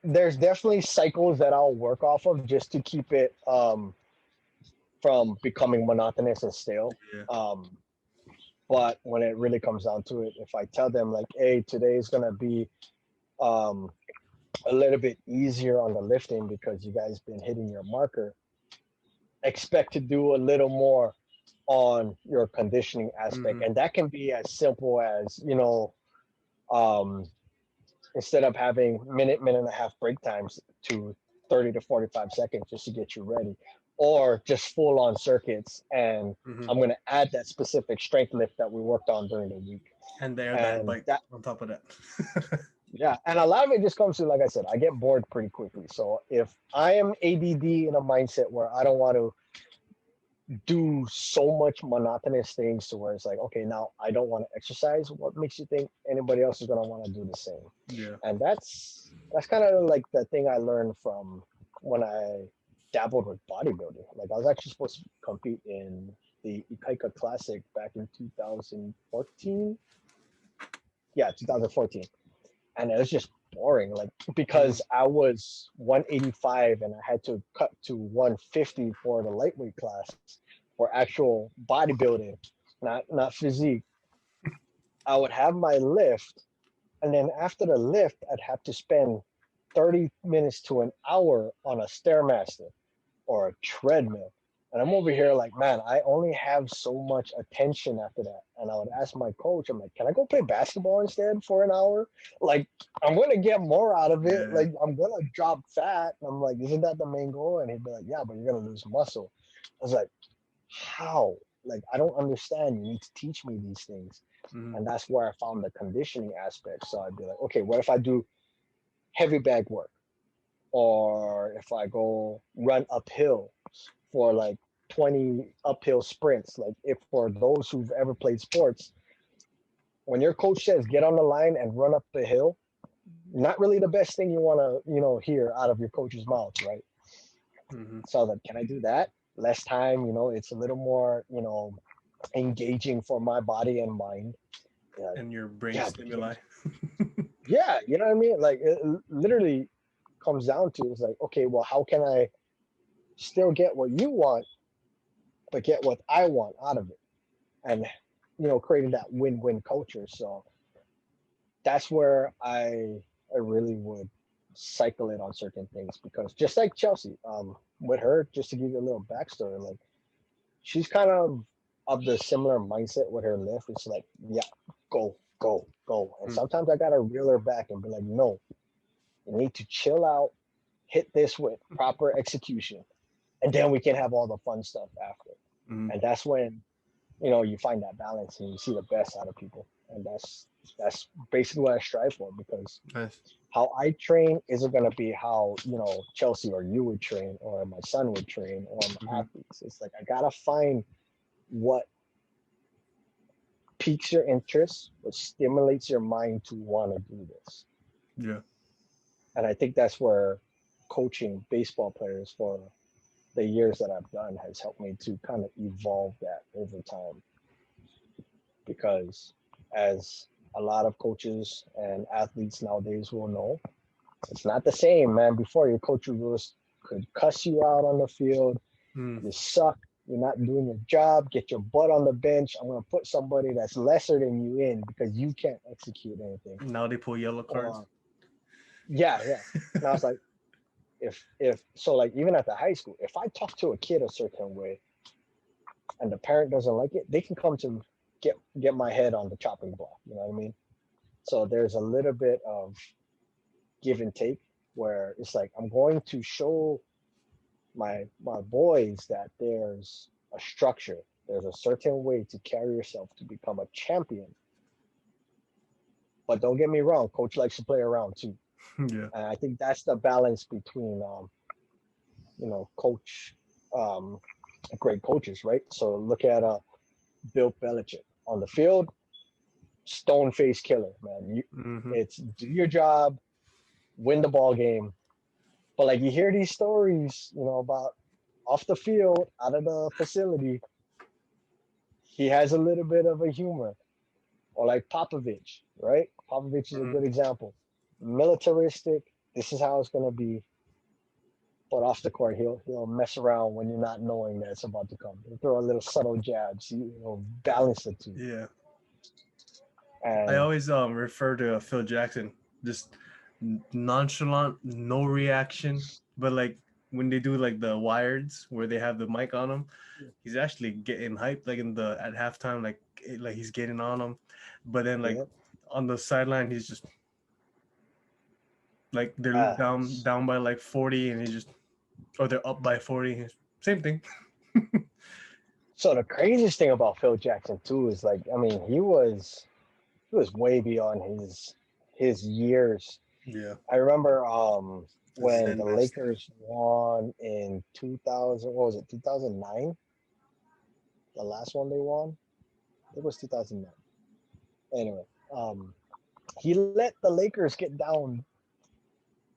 S2: there's definitely cycles that I'll work off of just to keep it from becoming monotonous and stale.
S1: Yeah.
S2: Um, but when it really comes down to it, if I tell them like, hey, today is gonna be um, a little bit easier on the lifting because you guys been hitting your marker, expect to do a little more on your conditioning aspect,
S1: Hmm.
S2: and that can be as simple as um, instead of having minute and a half break times to 30 to 45 seconds just to get you ready, or just full on circuits. And
S1: Hmm.
S2: I'm going to add that specific strength lift that we worked on during the week.
S1: And the air dive
S2: And
S1: bike
S2: that,
S1: on top of that.
S2: yeah. And a lot of it just comes to, like I said, I get bored pretty quickly. So if I am ADD in a mindset where I don't want to do so much monotonous things to where it's like, okay, now I don't want to exercise, what makes you think anybody else is going to want to do the same?
S1: Yeah.
S2: And that's kind of like the thing I learned from when I dabbled with bodybuilding. Like I was actually supposed to compete in the Ikaika Classic back in 2014. Yeah, 2014. And it was just boring, like
S1: Hmm.
S2: because I was 185 and I had to cut to 150 for the lightweight class for actual bodybuilding, not physique. I would have my lift, and then after the lift, I'd have to spend 30 minutes to an hour on a stairmaster or a treadmill. And I'm over here like, man, I only have so much attention after that. And I would ask my coach, I'm like, can I go play basketball instead for an hour? Like, I'm going to get more out of it.
S1: Yeah.
S2: Like, I'm going to drop fat. And I'm like, isn't that the main goal? And he'd be like, yeah, but you're going to lose muscle. I was like, how? Like, I don't understand. You need to teach me these things.
S1: Hmm.
S2: And that's where I found the conditioning aspect. So I'd be like, okay, what if I do heavy bag work? Or if I go run uphill for like 20 uphill sprints. Like if for those who've ever played sports, when your coach says get on the line and run up the hill, not really the best thing you want to, hear out of your coach's mouth, right?
S1: Hmm.
S2: So I was like, can I do that? Less time, it's a little more, engaging for my body and mind. Yeah,
S1: And your brain
S2: yeah, but
S1: stimuli.
S2: yeah, you know what I mean? Like it literally comes down to it's like, okay, well, how can I still get what you want, but get what I want out of it? And creating that win-win culture. So that's where I really would cycle it on certain things because just like Chelsea, with her, just to give you a little backstory, like she's kind of the similar mindset with her lift. It's like, yeah, go, go, go. And
S1: Mm.
S2: sometimes I gotta reel her back and be like, no, you need to chill out, hit this with proper execution, and then we can have all the fun stuff after.
S1: Mm.
S2: And that's when you find that balance and you see the best out of people. And that's basically what I strive for because
S1: Nice.
S2: how I train isn't gonna be how Chelsea or you would train or my son would train or my
S1: Hmm.
S2: athletes. It's like I gotta find what piques your interest, what stimulates your mind to want to do this.
S1: Yeah.
S2: And I think that's where coaching baseball players for the years that I've done has helped me to kind of evolve that over time because as a lot of coaches and athletes nowadays will know, it's not the same, man. Before your coach could cuss you out on the field,
S1: Mm.
S2: you suck, you're not doing your job, get your butt on the bench. I'm gonna put somebody that's lesser than you in because you can't execute anything.
S1: Now they pull yellow cards.
S2: Or yeah. And I was like, if so, like even at the high school, if I talk to a kid a certain way and the parent doesn't like it, they can come to get my head on the chopping block. You know what I mean? So there's a little bit of give and take where it's like I'm going to show my boys that there's a structure, there's a certain way to carry yourself to become a champion. But don't get me wrong, coach likes to play around too.
S1: Yeah.
S2: And I think that's the balance between coach, um, great coaches, right? So look at Bill Belichick on the field, stone face killer, man.
S1: Hmm.
S2: It's do your job, win the ball game. But like you hear these stories, about off the field, out of the facility, he has a little bit of a humor. Or like Popovich, right? Popovich is a
S1: Hmm.
S2: good example. Militaristic. This is how it's gonna be. But off the court, he'll mess around when you're not knowing that it's about to come. He'll throw a little subtle jabs. He'll balance the two.
S1: Yeah. I
S2: And
S1: always refer to Phil Jackson, just nonchalant, no reaction, but like when they do like the wireds where they have the mic on him, he's actually getting hyped like in the at halftime, like he's getting on him, but then like
S2: yeah,
S1: on the sideline he's just like they're
S2: uh,
S1: down by like 40 and he's just or they're up by 40, same thing.
S2: so the craziest thing about Phil Jackson too is like, I mean, he was way beyond his years.
S1: Yeah,
S2: I remember
S1: the
S2: when
S1: Zen
S2: the
S1: master.
S2: Lakers won in 2000, what was it, 2009? The last one they won? I think it was 2009. Anyway, um, he let the Lakers get down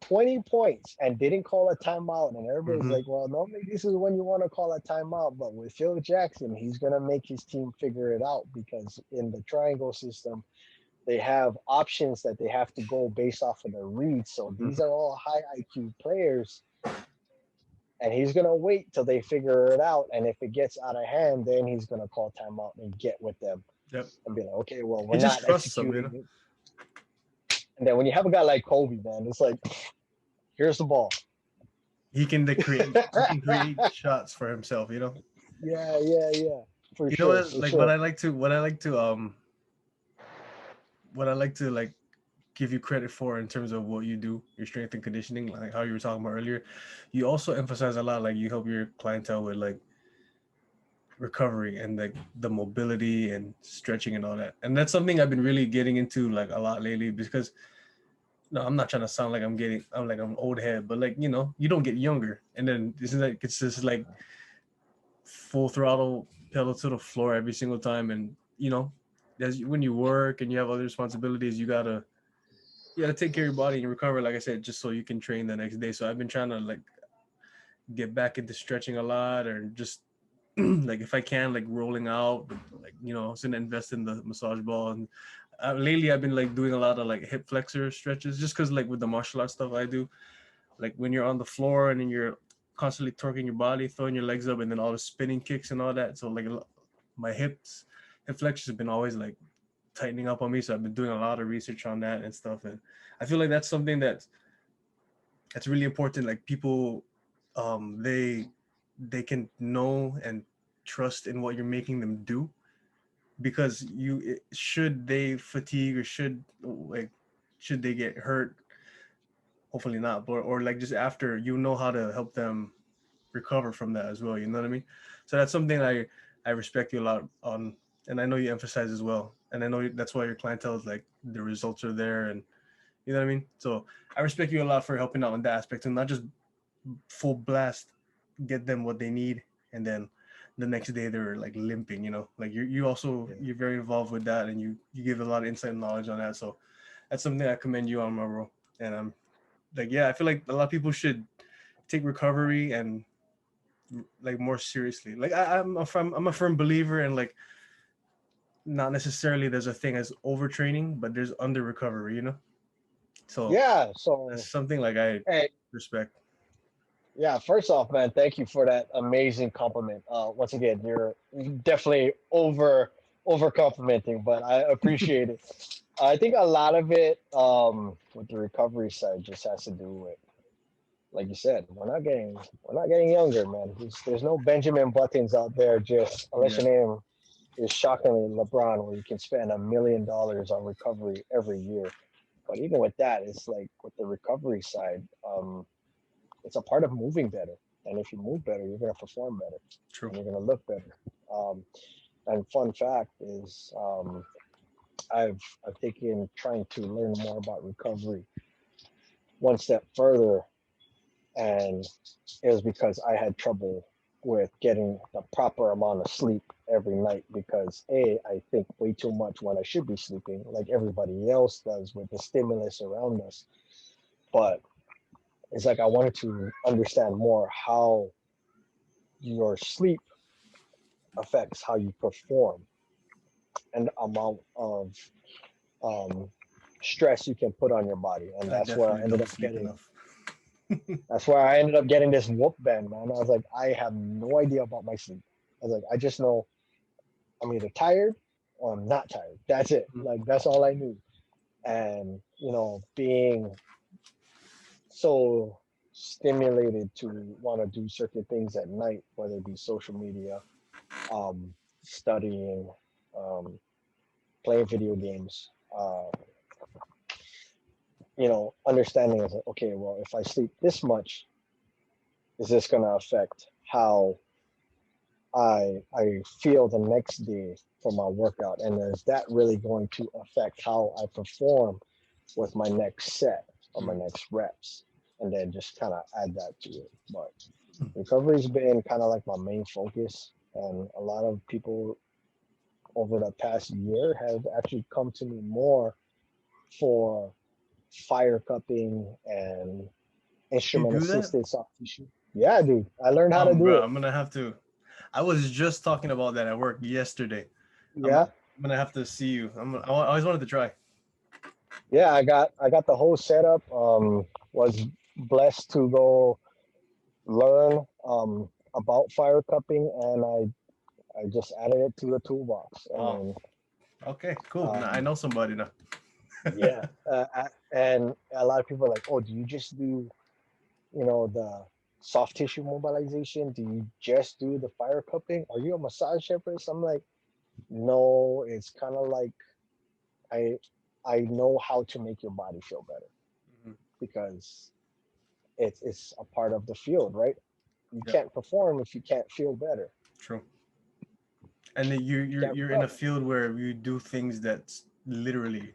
S2: 20 points and didn't call a timeout. And everybody's
S1: Hmm.
S2: like, well, normally this is when you want to call a timeout. But with Phil Jackson, he's going to make his team figure it out because in the triangle system, they have options that they have to go based off of their reads. So these
S1: Hmm.
S2: are all high IQ players. And he's going to wait till they figure it out. And if it gets out of hand, then he's going to call timeout and get with them
S1: Yep.
S2: and be like, okay, well,
S1: He
S2: we're
S1: just
S2: not
S1: trusts them, you know.
S2: executing. And then when you have a guy like Kobe, man, it's like, here's the ball.
S1: He can create shots for himself, you know.
S2: Yeah, yeah, yeah. For
S1: You know
S2: sure,
S1: what?
S2: for
S1: Like
S2: sure.
S1: what I like to like give you credit for in terms of what you do, your strength and conditioning, like how you were talking about earlier. You also emphasize a lot, like you help your clientele with like recovery and like the mobility and stretching and all that. And that's something I've been really getting into like a lot lately because no, I'm not trying to sound like I'm like I'm old head, but like, you don't get younger. And then this is like it's just like full throttle pedal to the floor every single time. And as when you work and you have other responsibilities, you gotta take care of your body and recover, like I said, just so you can train the next day. So I've been trying to like get back into stretching a lot, or just like if I can, like rolling out, like I was gonna invest in the massage ball. And lately I've been like doing a lot of like hip flexor stretches, just because like with the martial arts stuff I do, like when you're on the floor and then you're constantly torquing your body, throwing your legs up, and then all the spinning kicks and all that. So like my hip flexors have been always like tightening up on me. So I've been doing a lot of research on that and stuff. And I feel like that's something that's really important. Like people, they can know and trust in what you're making them do, because should they fatigue, or should they get hurt, hopefully not, but or like just after, how to help them recover from that as well, you know what I mean? So that's something I respect you a lot on, and I know you emphasize as well, and I know that's why your clientele is like the results are there, and you know what I mean. So I respect you a lot for helping out in that aspect, and not just full blast get them what they need, and then the next day they're like limping, like you also,
S2: Yeah.
S1: you're very involved with that, and you give a lot of insight and knowledge on that. So that's something I commend you on, my bro. And I'm like, yeah, I feel like a lot of people should take recovery and like more seriously. Like I'm a firm believer in like, not necessarily there's a thing as overtraining, but there's under recovery, so
S2: Yeah.
S1: that's
S2: So,
S1: something like I
S2: hey,
S1: respect.
S2: yeah. First off, man, thank you for that amazing compliment. Once again, you're definitely over complimenting, but I appreciate it. I think a lot of it with the recovery side just has to do with, like you said, we're not getting younger, man. There's no Benjamin Buttons out there, just unless
S1: Yeah,
S2: your name is shockingly LeBron, where you can spend $1 million on recovery every year. But even with that, it's like with the recovery side, it's a part of moving better. And if you move better, you're going to perform better
S1: true.
S2: and you're going to look better. Um, and fun fact is, I've taken trying to learn more about recovery one step further, and it was because I had trouble with getting the proper amount of sleep every night because I think way too much when I should be sleeping, like everybody else does with the stimulus around us. But it's like I wanted to understand more how your sleep affects how you perform and the amount of um, stress you can put on your body, and
S1: I
S2: that's where I
S1: definitely
S2: ended
S1: don't
S2: up
S1: sleep
S2: getting.
S1: enough.
S2: That's where I ended up getting this whoop band, man. I was like, I have no idea about my sleep. I was like, I just know I'm either tired or I'm not tired. That's it.
S1: Mm.
S2: Like that's all I knew. And being so stimulated to want to do certain things at night, whether it be social media, studying, um, playing video games, understanding is like, okay, well, if I sleep this much, is this going to affect how I feel the next day for my workout, and is that really going to affect how I perform with my next set or my
S1: Mm.
S2: next reps, and then just kind of add that to it. But recovery's been kind of like my main focus, and a lot of people over the past year have actually come to me more for fire cupping and
S1: You
S2: instrument
S1: do that?
S2: assisted soft tissue. Yeah, dude, I learned how to do
S1: Bro,
S2: it.
S1: I'm gonna have to. I was just talking about that at work yesterday. I'm
S2: Yeah,
S1: gonna have to see you. I always wanted to try.
S2: yeah, I got the whole setup. Was blessed to go learn about fire cupping, and I just added it to the toolbox. I
S1: Oh,
S2: mean,
S1: okay, cool. Now I
S2: um,
S1: know somebody now.
S2: yeah, and a lot of people are like, oh, do you just do the soft tissue mobilization? Do you just do the fire cupping? Are you a massage therapist? I'm like, no, it's kind of like I I know how to make your body feel better
S1: Mhm.
S2: because it's a part of the field, right? You
S1: Yep,
S2: can't perform if you can't feel better.
S1: true. And then
S2: You
S1: you're
S2: can't
S1: you're in a
S2: recover.
S1: field where you do things that literally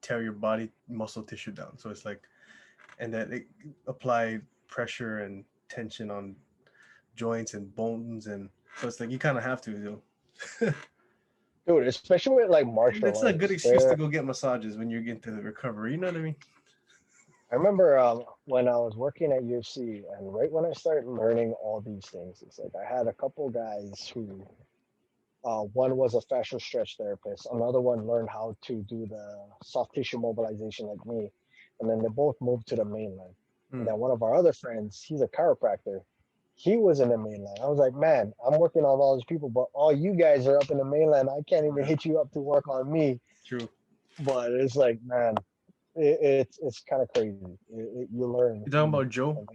S1: tear your body muscle tissue down. So it's like, and that it apply pressure and tension on joints and bones, and so it's like you kind of have to, you
S2: Dude, especially with like
S1: And
S2: martial
S1: that's a good
S2: arts.
S1: excuse to
S2: There,
S1: go get massages when you get into the recovery. You know what I mean?
S2: I remember when I was working at UFC, and right when I started learning all these things, it's like I had a couple guys who, one was a fascial stretch therapist, another one learned how to do the soft tissue mobilization like me, and then they both moved to the mainland. And
S1: Mm.
S2: then one of our other friends, he's a chiropractor. He was in the mainland. I was like, man, I'm working on all these people, but all you guys are up in the mainland. I can't even
S1: Yeah,
S2: hit you up to work on me.
S1: true.
S2: But it's like, man, it's kind of crazy. You learn.
S1: You talking about Joe?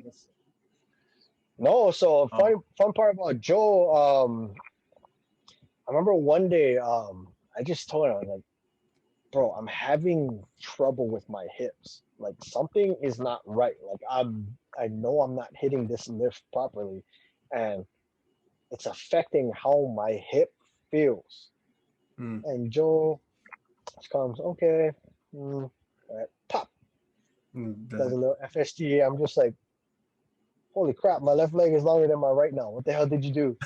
S2: No, so
S1: Oh,
S2: fun part about Joe. I remember one day, I just told him, I was like, bro, I'm having trouble with my hips. Like something is not right. Like I know I'm not hitting this lift properly, and it's affecting how my hip feels.
S1: mm.
S2: And Joe comes, okay, pop,
S1: Does
S2: does a
S1: it?
S2: little FST. I'm just like, holy crap, my left leg is longer than my right now. What the hell did you do?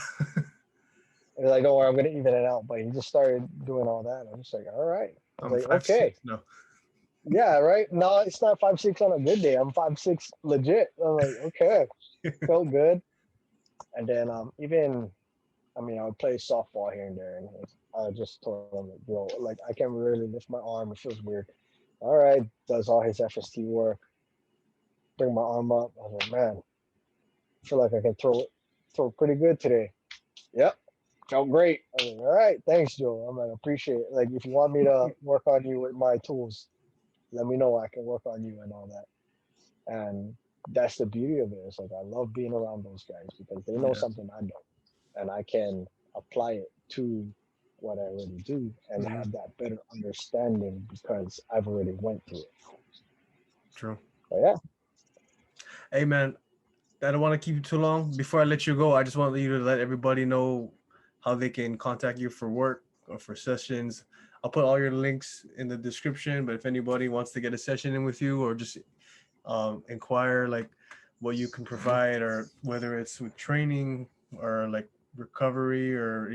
S2: And he's like, don't worry, I'm gonna even it out. But he just started doing all that. I'm just like, all right. I was
S1: I'm
S2: like,
S1: five
S2: okay.
S1: six. No.
S2: Yeah, right. No, it's not 5'6" on a good day. I'm 5'6" legit. I'm like, okay, felt good. And then even I mean, I would play softball here and there, and I just told him, like, bro, like I can't really lift my arm. It feels weird. All right, does all his FST work. Bring my arm up. I was like, man, I feel like I can throw pretty good today. Yep, felt great. I was like, all right, thanks, Joe. I'm like, appreciate it. Like, if you want me to work on you with my tools, let me know. I can work on you and all that. And that's the beauty of it. It's like I love being around those guys because they know
S1: Yeah.
S2: something I don't, and I can apply it to what I already do and
S1: Hmm.
S2: have that better understanding because I've already went through it.
S1: True.
S2: But yeah,
S1: Hey man, I don't want to keep you too long. Before I let you go, I just want you to let everybody know how they can contact you for work or for sessions. I'll put all your links in the description, but if anybody wants to get a session in with you or just inquire like what you can provide, or whether it's with training or like recovery, or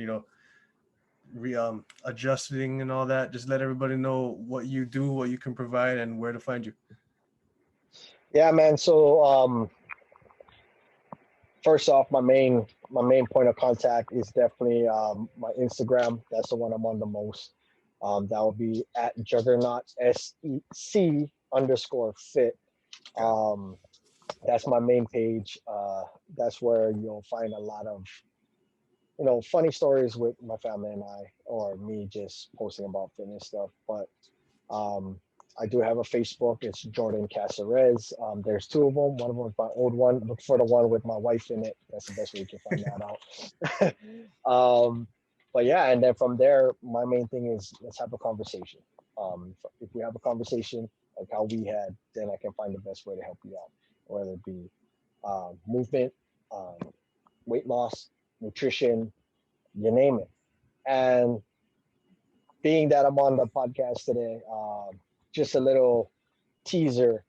S1: adjusting and all that. Just let everybody know what you do, what you can provide, and where to find you.
S2: Yeah, man. So first off, my main point of contact is definitely my Instagram. That's the one I'm on the most. That will be at Juggernaut SEC_fit. Um, that's my main page. That's where you'll find a lot of funny stories with my family and I, or me just posting about fitness stuff. But um, I do have a Facebook. It's Jordan Casarez. There's two of them. One of them is my old one. Look for the one with my wife in it. That's the best way you can find that out. But yeah, and then from there, my main thing is let's have a conversation. If we have a conversation like how we had, then I can find the best way to help you out, whether it be movement, um, weight loss, nutrition, you name it. And being that I'm on the podcast today, just a little teaser.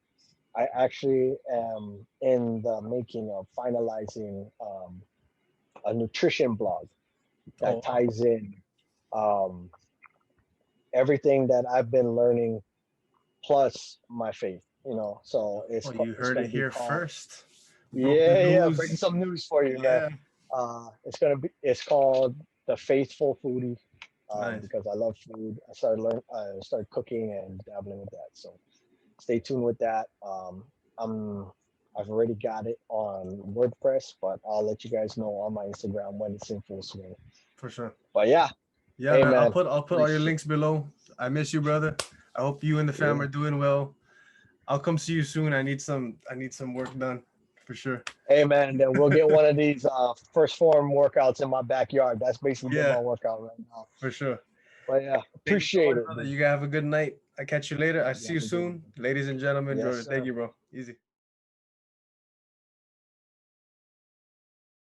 S2: I actually am in the making of finalizing a nutrition blog that
S1: Oh, wow.
S2: ties in um, everything that I've been learning plus my faith. So
S1: Oh, you
S2: it's
S1: heard
S2: gonna
S1: it
S2: be
S1: here
S2: called.
S1: first. Broke the
S2: Yeah, breaking
S1: news.
S2: some news for you, man.
S1: Yeah,
S2: It's called The Faithful Foodie,
S1: nice,
S2: because I love food. I started cooking and dabbling with that. So stay tuned with that. I'm I've already got it on WordPress, but I'll let you guys know on my Instagram when it's in full swing.
S1: for sure.
S2: But yeah,
S1: Yeah,
S2: hey
S1: man. I'll
S2: man,
S1: put all your
S2: appreciate.
S1: links below. I miss you, brother. I hope you and the fam
S2: Yeah.
S1: are doing well. I'll come see you soon. I need some work done, for sure.
S2: Hey man, then we'll get one of these first form workouts in my backyard. That's basically been
S1: Yeah,
S2: my workout right now.
S1: for sure.
S2: But yeah,
S1: Thank you so
S2: appreciate
S1: much,
S2: it,
S1: brother.
S2: man.
S1: You guys have a good night. I catch you later. I
S2: You
S1: see
S2: have
S1: you
S2: a good
S1: soon,
S2: one.
S1: ladies and gentlemen.
S2: Yes,
S1: Jordan, thank
S2: sir.
S1: you, bro. Easy.